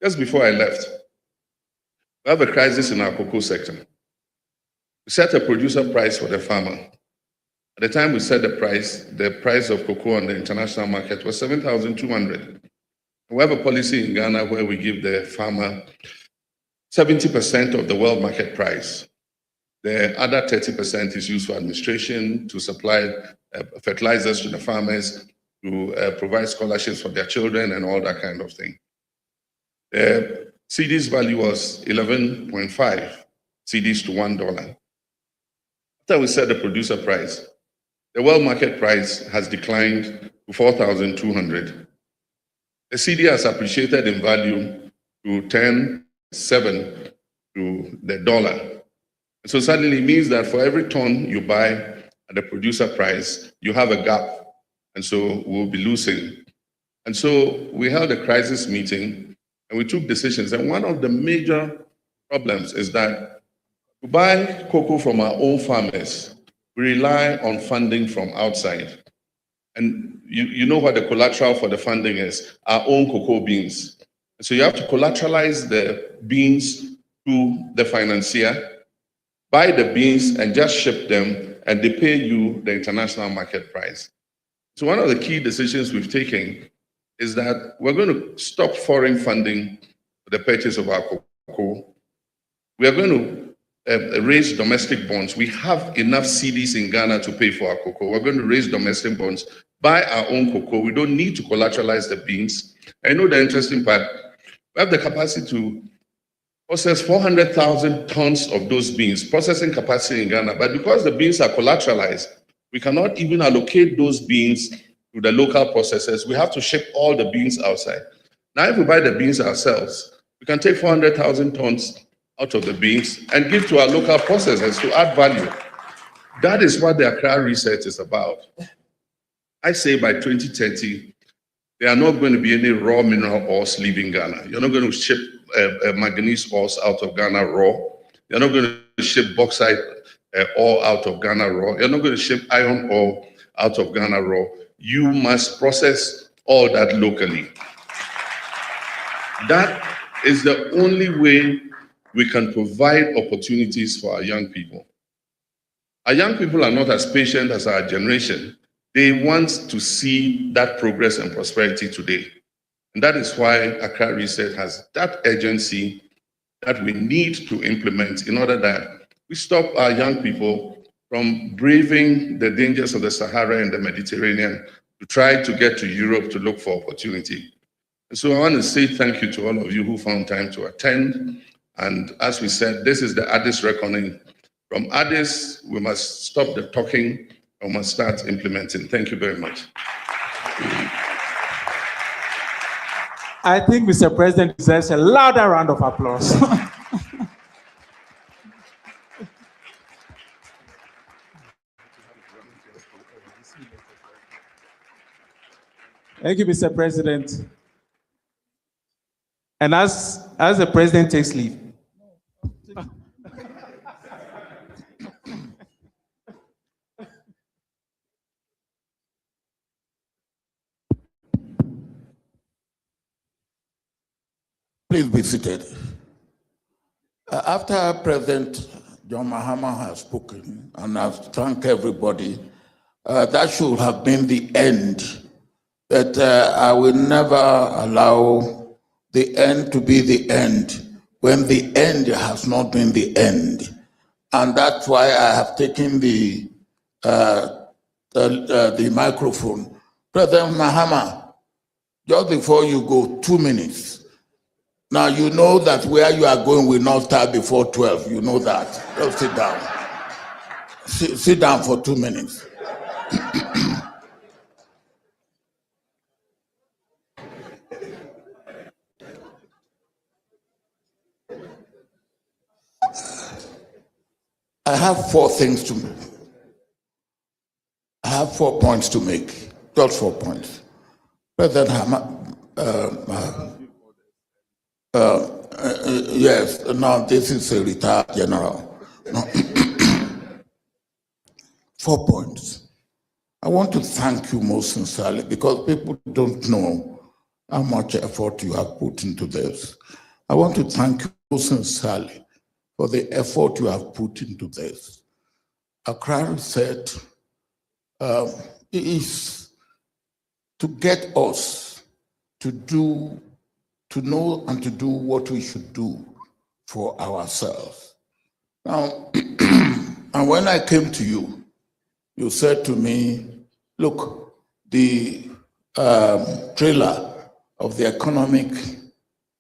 Just before I left, we have a crisis in our cocoa sector. We set a producer price for the farmer. At the time we set the price of cocoa on the international market was 7,200. We have a policy in Ghana where we give the farmer 70% of the world market price. The other 30% is used for administration, to supply fertilizers to the farmers, to provide scholarships for their children and all that kind of thing. The CD's value was 11.5 CDs to $1. After we set the producer price, the world market price has declined to 4,200. The CD has appreciated in value to 10.7 to the dollar. So suddenly it means that for every ton you buy at the producer price, you have a gap. And so we'll be losing. And so we held a crisis meeting and we took decisions. And one of the major problems is that to buy cocoa from our own farmers, we rely on funding from outside. And you know what the collateral for the funding is, our own cocoa beans. So you have to collateralize the beans to the financier, buy the beans and just ship them, and they pay you the international market price. So one of the key decisions we've taken is that we're going to stop foreign funding for the purchase of our cocoa. We are going to raise domestic bonds. We have enough CDs in Ghana to pay for our cocoa. We're going to raise domestic bonds, buy our own cocoa. We don't need to collateralize the beans. I know the interesting part. We have the capacity to process 400,000 tons of those beans, processing capacity in Ghana. But because the beans are collateralized, we cannot even allocate those beans to the local processors. We have to ship all the beans outside. Now, if we buy the beans ourselves, we can take 400,000 tons out of the beans and give to our local processors to add value. That is what the Accra research is about. I say by 2030, there are not going to be any raw mineral ores leaving Ghana. You're not going to ship manganese ores out of Ghana raw. You're not going to ship bauxite ore out of Ghana raw. You're not going to ship iron ore out of Ghana raw. You must process all that locally. That is the only way we can provide opportunities for our young people. Our young people are not as patient as our generation. They want to see that progress and prosperity today. And that is why Accra Research has that urgency that we need to implement in order that we stop our young people from braving the dangers of the Sahara and the Mediterranean to try to get to Europe to look for opportunity. And so I want to say thank you to all of you who found time to attend. And as we said, this is the Addis reckoning. From Addis, we must stop the talking and we must start implementing. Thank you very much. I think Mr. President deserves a louder round of applause. Thank you, Mr. President. And as the President takes leave, please be seated. After President John Mahama has spoken, and I thank everybody. That should have been the end. That I will never allow the end to be the end when the end has not been the end. And that's why I have taken the microphone. President Mahama, just before you go, 2 minutes. Now you know that where you are going will not start before 12. You know that. Just sit down. Sit down for 2 minutes. I have 4 things to make. I have 4 points to make. Just 4 points. President yes, now this is a retired general. No. 4 points. I want to thank you most sincerely because people don't know how much effort you have put into this. I want to thank you most sincerely for the effort you have put into this. Accra said is to get us to know and to do what we should do for ourselves. Now, and when I came to you, you said to me, look, the trailer of the economic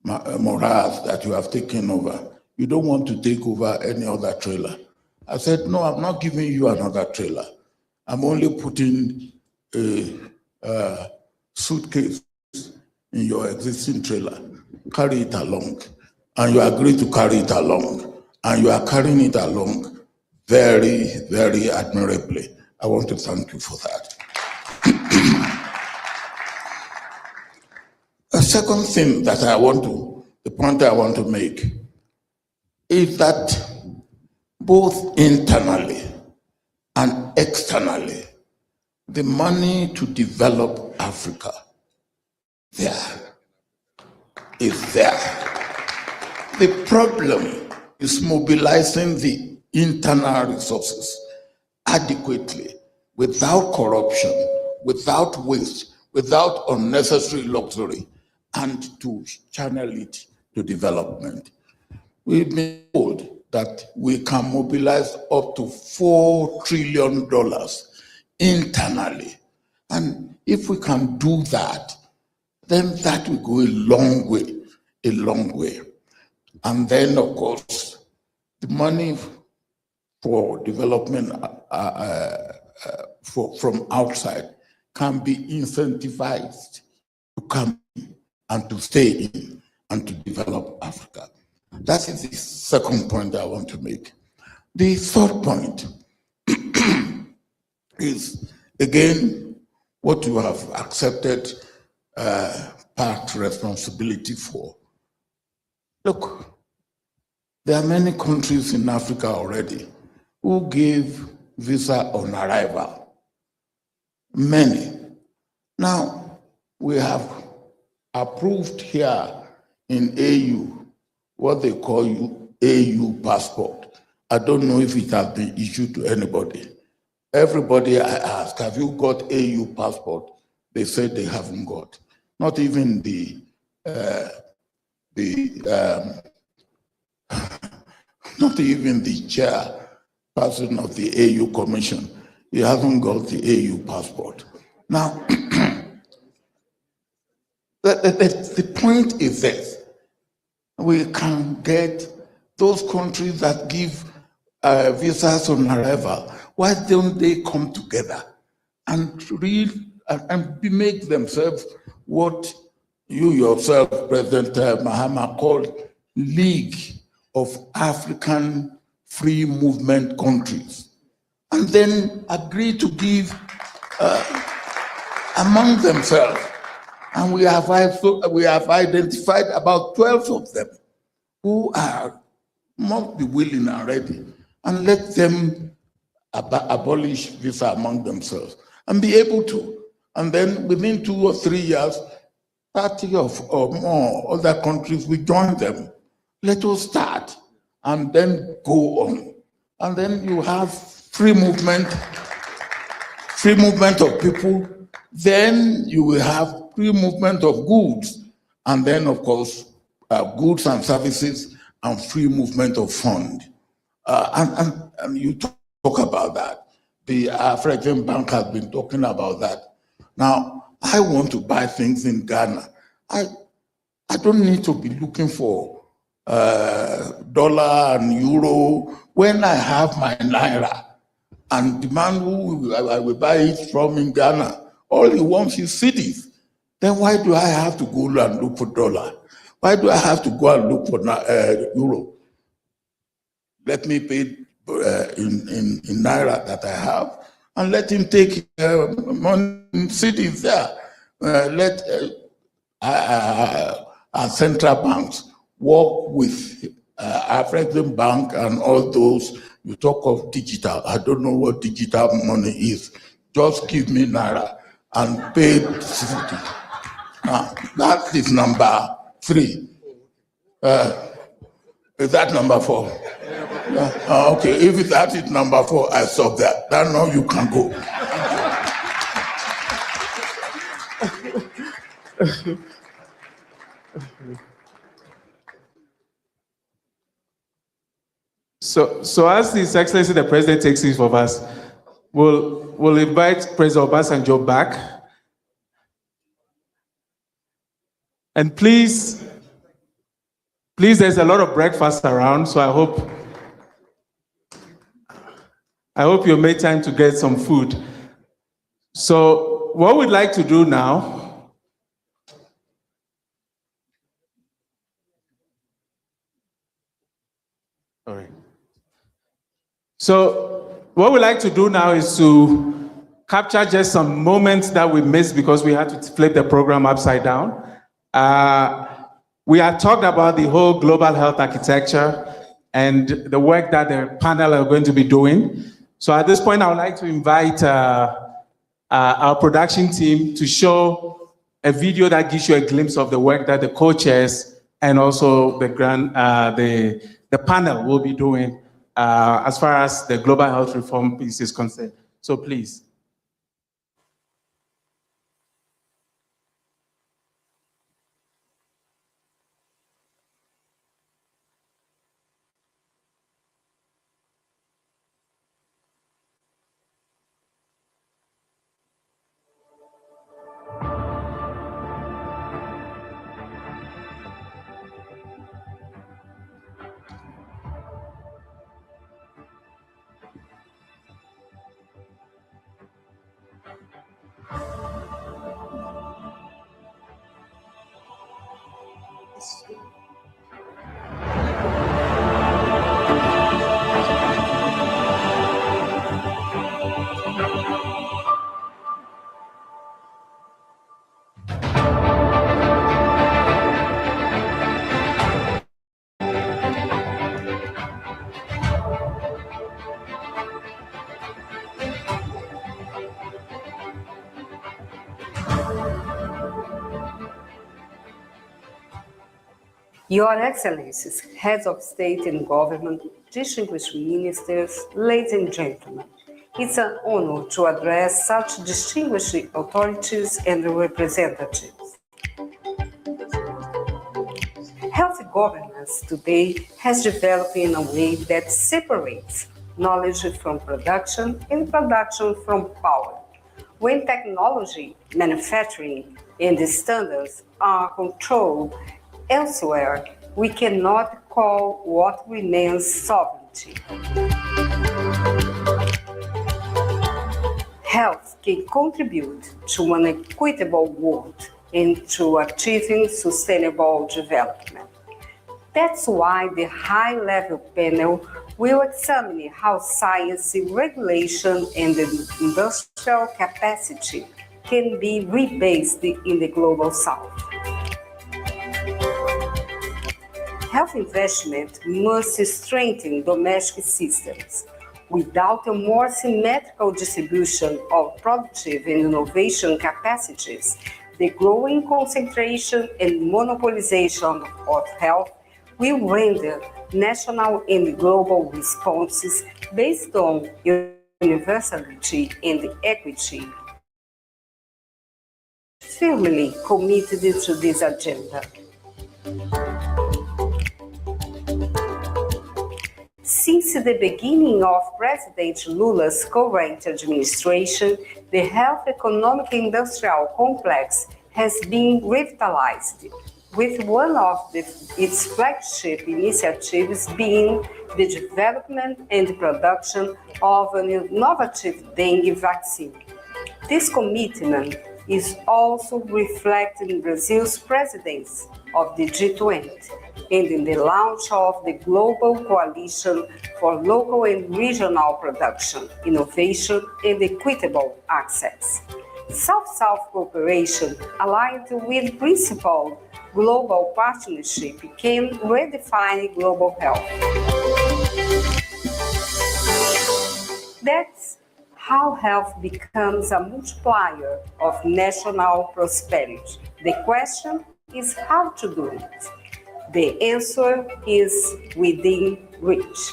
morass that you have taken over, you don't want to take over any other trailer. I said, no, I'm not giving you another trailer. I'm only putting a suitcase in your existing trailer. Carry it along. And you agree to carry it along. And you are carrying it along very, very admirably. I want to thank you for that. A second thing that the point I want to make is that both internally and externally, the money to develop Africa is there. The problem is mobilizing the internal resources adequately, without corruption, without waste, without unnecessary luxury, and to channel it to development. We've been told that we can mobilize up to $4 trillion internally. And if we can do that, then that will go a long way. And then, of course, the money for development from outside can be incentivized to come in and to stay in and to develop Africa. That is the second point I want to make. The third point is, again, what you have accepted part responsibility for. Look, there are many countries in Africa already who gave visa on arrival. Many. Now, we have approved here in AU what they call AU passport. I don't know if it has been issued to anybody. Everybody I ask, have you got AU passport? They said they haven't got. Not even not even the chairperson of the AU Commission. He hasn't got the AU passport. Now, the point is this. We can get those countries that give visas on arrival. Why don't they come together and make themselves what you yourself, President Mahama, called League of African Free Movement Countries, and then agree to give among themselves. And we have identified about 12 of them who must be willing and ready, and let them abolish visa among themselves and be able to. And then within 2 or 3 years, 30 or more other countries will join them. Let us start and then go on. and then you have free movement of people, then you will have free movement of goods, and then of course, goods and services and free movement of fund. And you talk about that. The African Bank has been talking about that. Now, I want to buy things in Ghana. I don't need to be looking for dollar and euro when I have my naira. And the man who I will buy it from in Ghana, all he wants is cedis. Then why do I have to go and look for dollar? Why do I have to go and look for euro? Let me pay in naira that I have, and let him take money in cedis there. Let our central banks work with African Bank and all those. You talk of digital. I don't know what digital money is. Just give me naira and pay city. Now, that is number 3. Is that number 4? Okay, if that is number 4, I stop that. Then now you can go. So as His Excellency the President takes leave of us, we'll invite President Obasanjo back. And please, there's a lot of breakfast around, so I hope you made time to get some food. So what we'd like to do now, is to capture just some moments that we missed because we had to flip the program upside down. We had talked about the whole global health architecture and the work that the panel are going to be doing. So at this point, I would like to invite our production team to show a video that gives you a glimpse of the work that the co-chairs and also the panel will be doing as far as the global health reform piece is concerned. So please. Your Excellencies, Heads of State and Government, distinguished ministers, ladies and gentlemen, it's an honor to address such distinguished authorities and representatives. Healthy governance today has developed in a way that separates knowledge from production and production from power. When technology, manufacturing, and the standards are controlled elsewhere, we cannot call what remains sovereignty. Health can contribute to an equitable world and to achieving sustainable development. That's why the high-level panel will examine how science, regulation, and industrial capacity can be rebased in the Global South. Health investment must strengthen domestic systems. Without a more symmetrical distribution of productive and innovation capacities, the growing concentration and monopolization of health will render national and global responses based on universality and equity. Firmly committed to this agenda. Since the beginning of President Lula's current administration, the health economic industrial complex has been revitalized, with one of its flagship initiatives being the development and production of an innovative dengue vaccine. This commitment is also reflected in Brazil's presidency of the G20 and in the launch of the Global Coalition for Local and Regional Production, Innovation and Equitable Access. South-South cooperation, aligned with principled global partnership, can redefine global health. That's how health becomes a multiplier of national prosperity. The question is how to do it. The answer is within reach.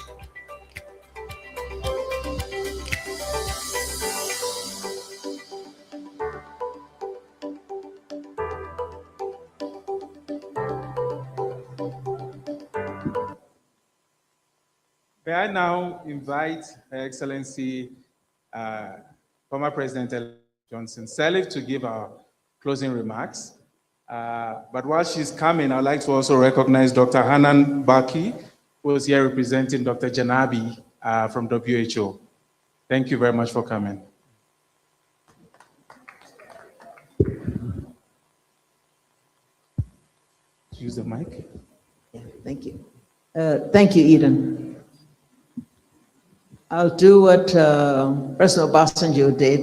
May I now invite Her Excellency, former President Johnson Sirleaf, to give our closing remarks. But while she's coming, I'd like to also recognize Dr. Hanan Baki, who is here representing Dr. Janabi from WHO. Thank you very much for coming. Use the mic. Yeah, thank you. Thank you, Eden. I'll do what President Obasanjo did.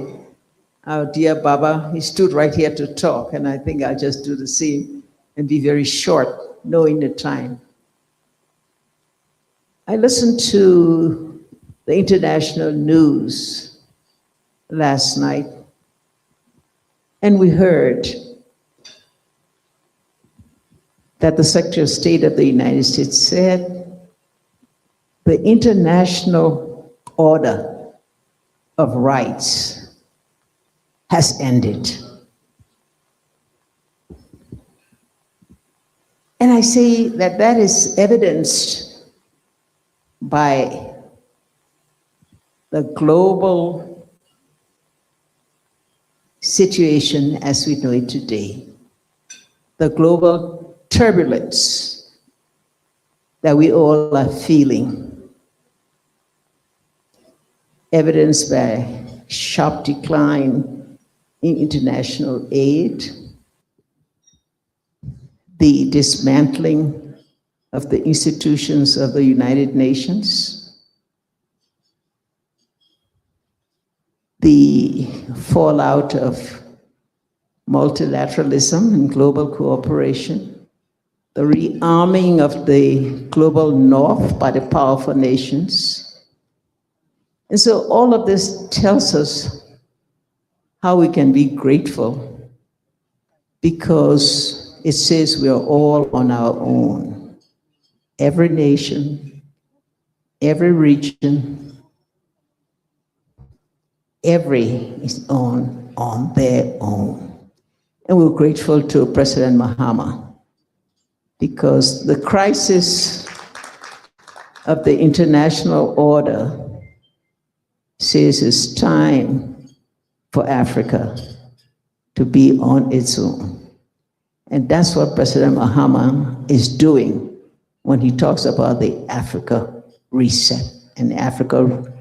Our dear Baba, he stood right here to talk, and I think I'll just do the same and be very short, knowing the time. I listened to the international news last night, and we heard that the Secretary of State of the United States said the international order of rights has ended. And I say that that is evidenced by the global situation as we know it today, the global turbulence that we all are feeling, evidenced by sharp decline in international aid, the dismantling of the institutions of the United Nations, the fallout of multilateralism and global cooperation, the rearming of the global north by the powerful nations. And so all of this tells us how we can be grateful, because it says we are all on our own. Every nation, every region, every is on their own. And we're grateful to President Mahama, because the crisis of the international order says it's time for Africa to be on its own. And that's what President Mahama is doing when he talks about the Africa reset and Africa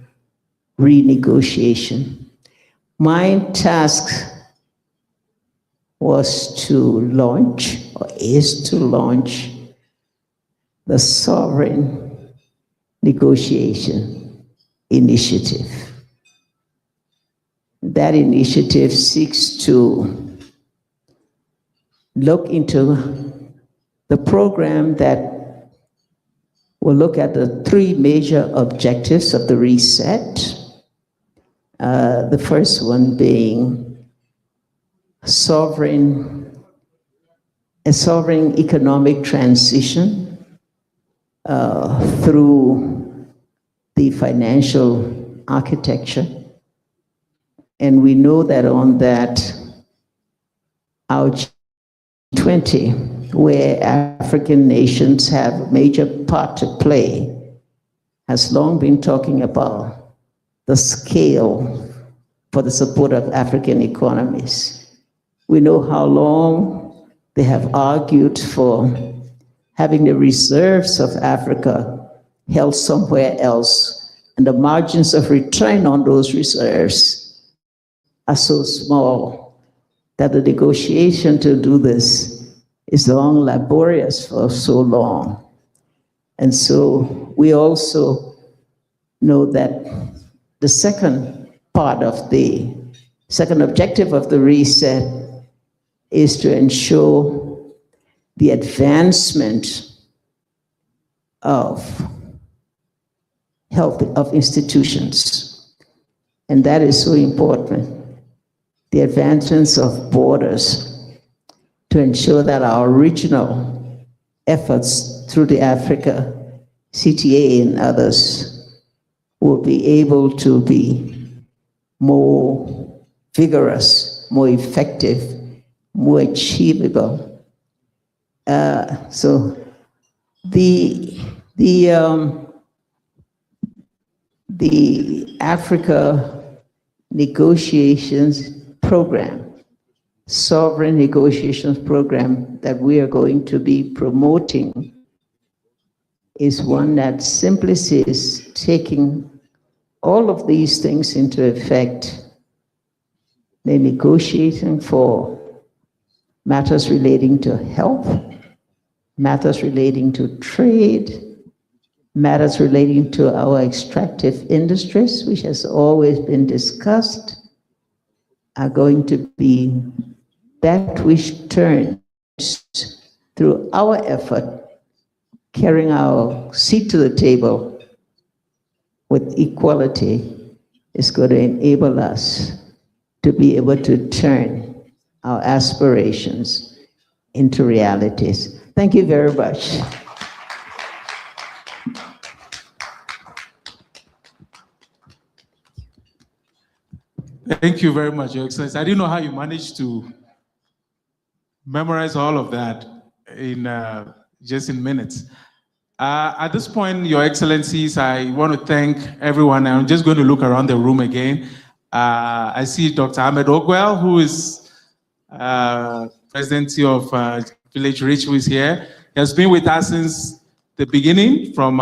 renegotiation. My task was to launch, or is to launch, the Sovereign Negotiation Initiative. That initiative seeks to look into the program that will look at the three major objectives of the reset. The first one being a sovereign economic transition through the financial architecture. And we know that on that, our G20, where African nations have a major part to play, has long been talking about the scale for the support of African economies. We know how long they have argued for having the reserves of Africa held somewhere else, and the margins of return on those reserves are so small that the negotiation to do this is long, laborious for so long. And so we also know that the second part of the second objective of the reset is to ensure the advancement of health of institutions. And that is so important. The advancements of borders to ensure that our regional efforts through the Africa CTA and others will be able to be more vigorous, more effective, more achievable. So the Africa negotiations program, sovereign negotiations program that we are going to be promoting is one that simply says taking all of these things into effect. They're negotiating for matters relating to health, matters relating to trade, matters relating to our extractive industries, which has always been discussed, are going to be that which turns through our effort, carrying our seat to the table with equality, is going to enable us to be able to turn our aspirations into realities. Thank you very much. Thank you very much, Your Excellency. I didn't know how you managed to memorize all of that in just in minutes. At this point, Your Excellencies, I want to thank everyone. I'm just going to look around the room again. I see Dr. Ahmed Ogwell, who is Presidency of Village Rich, who is here. He has been with us since the beginning, from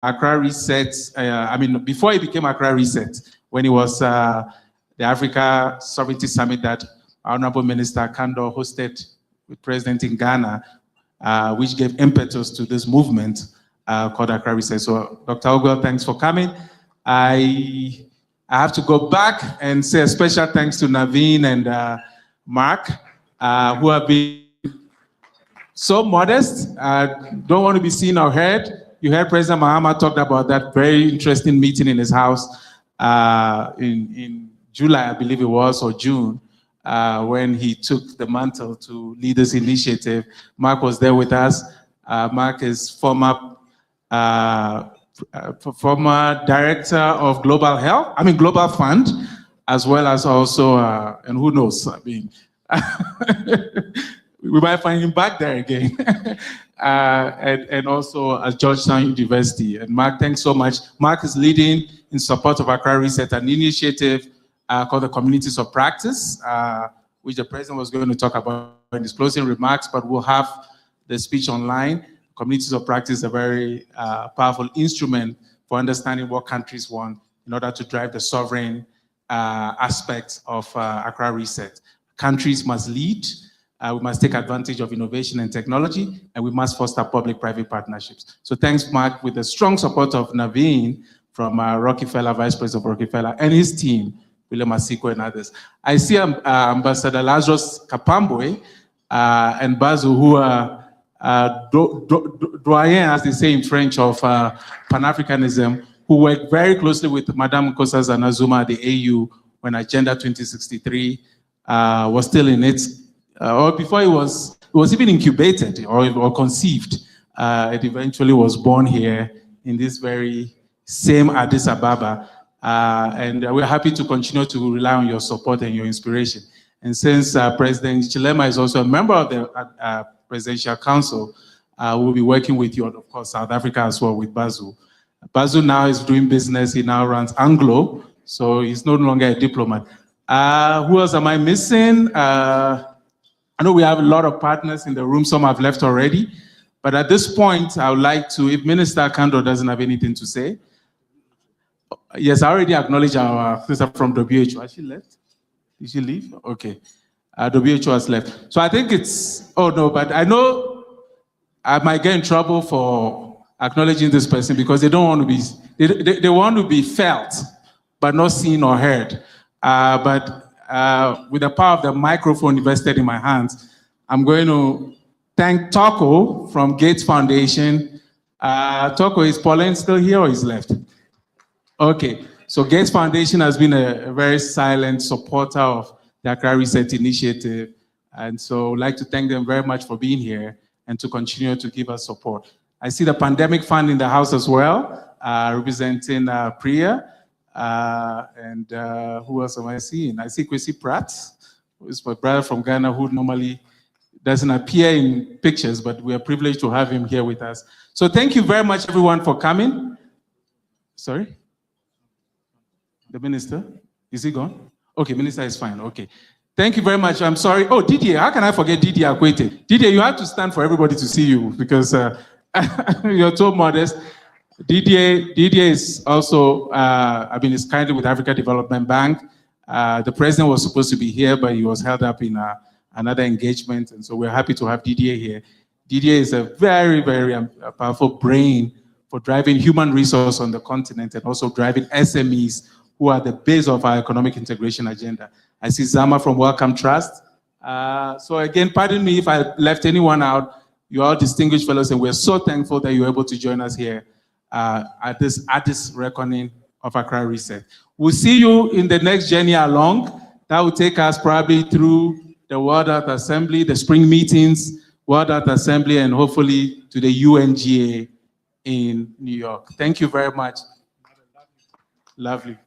Accra Reset. Before he became Accra Reset, when he was the Africa Sovereignty Summit that Honorable Minister Kando hosted with President in Ghana, which gave impetus to this movement called Accra Reset. So, Dr. Ogwell, thanks for coming. I have to go back and say a special thanks to Naveen and Mark, who have been so modest, don't want to be seen or heard. You heard President Mahama talked about that very interesting meeting in his house in July, I believe it was, or June, when he took the mantle to lead this initiative. Mark was there with us. Mark is former director of Global Fund, as well as also, and who knows, we might find him back there again. And also at Georgetown University. And Mark, thanks so much. Mark is leading in support of Accra Reset, an initiative called the Communities of Practice, which the President was going to talk about in his closing remarks, but we'll have the speech online. Communities of Practice is a very powerful instrument for understanding what countries want in order to drive the sovereign aspects of Accra Reset. Countries must lead. We must take advantage of innovation and technology, and we must foster public-private partnerships. So thanks, Mark, with the strong support of Naveen from Rockefeller, Vice President of Rockefeller, and his team, William Asiko and others. I see Ambassador Lazarus Kapambwe and Bazu, who are doyen, as they say in French, of Pan-Africanism, who worked very closely with Madame Nkosazana Zuma at the AU when Agenda 2063 was still in its or before it was even incubated or conceived. It eventually was born here in this very same Addis Ababa. And we're happy to continue to rely on your support and your inspiration. And since President Chilema is also a member of the Presidential Council, we'll be working with you, and of course, South Africa as well with Bazu. Bazu now is doing business. He now runs Anglo, so he's no longer a diplomat. Who else am I missing? I know we have a lot of partners in the room. Some have left already. But at this point, I would like to, if Minister Kando doesn't have anything to say. Yes, I already acknowledged our sister from WHO. Has she left? Did she leave? Okay. WHO has left. So I think it's, oh no, but I know I might get in trouble for acknowledging this person because they don't want to be, they want to be felt, but not seen or heard. But with the power of the microphone invested in my hands, I'm going to thank Toko from Gates Foundation. Toko, is Pauline still here or is left? Okay, so Gates Foundation has been a very silent supporter of the Accra Reset Initiative. And so I'd like to thank them very much for being here and to continue to give us support. I see the Pandemic Fund in the house as well, representing Priya. And who else am I seeing? I see Kwesi Pratt, who is my brother from Ghana, who normally doesn't appear in pictures, but we are privileged to have him here with us. So thank you very much, everyone, for coming. Sorry? The minister? Is he gone? Okay, minister is fine. Okay. Thank you very much. I'm sorry. Oh, Didier, how can I forget Didier Akwete? Didier, you have to stand for everybody to see you because you're so modest. Didier is also, is currently with Africa Development Bank. The president was supposed to be here, but he was held up in another engagement. And so we're happy to have Didier here. Didier is a very, very powerful brain for driving human resource on the continent and also driving SMEs who are the base of our economic integration agenda. I see Zama from Wellcome Trust. So again, pardon me if I left anyone out. You're all distinguished fellows, and we're so thankful that you're able to join us here at this reckoning of Accra Reset. We'll see you in the next journey along. That will take us probably through the World Health Assembly, the spring meetings, World Health Assembly, and hopefully to the UNGA in New York. Thank you very much. Lovely.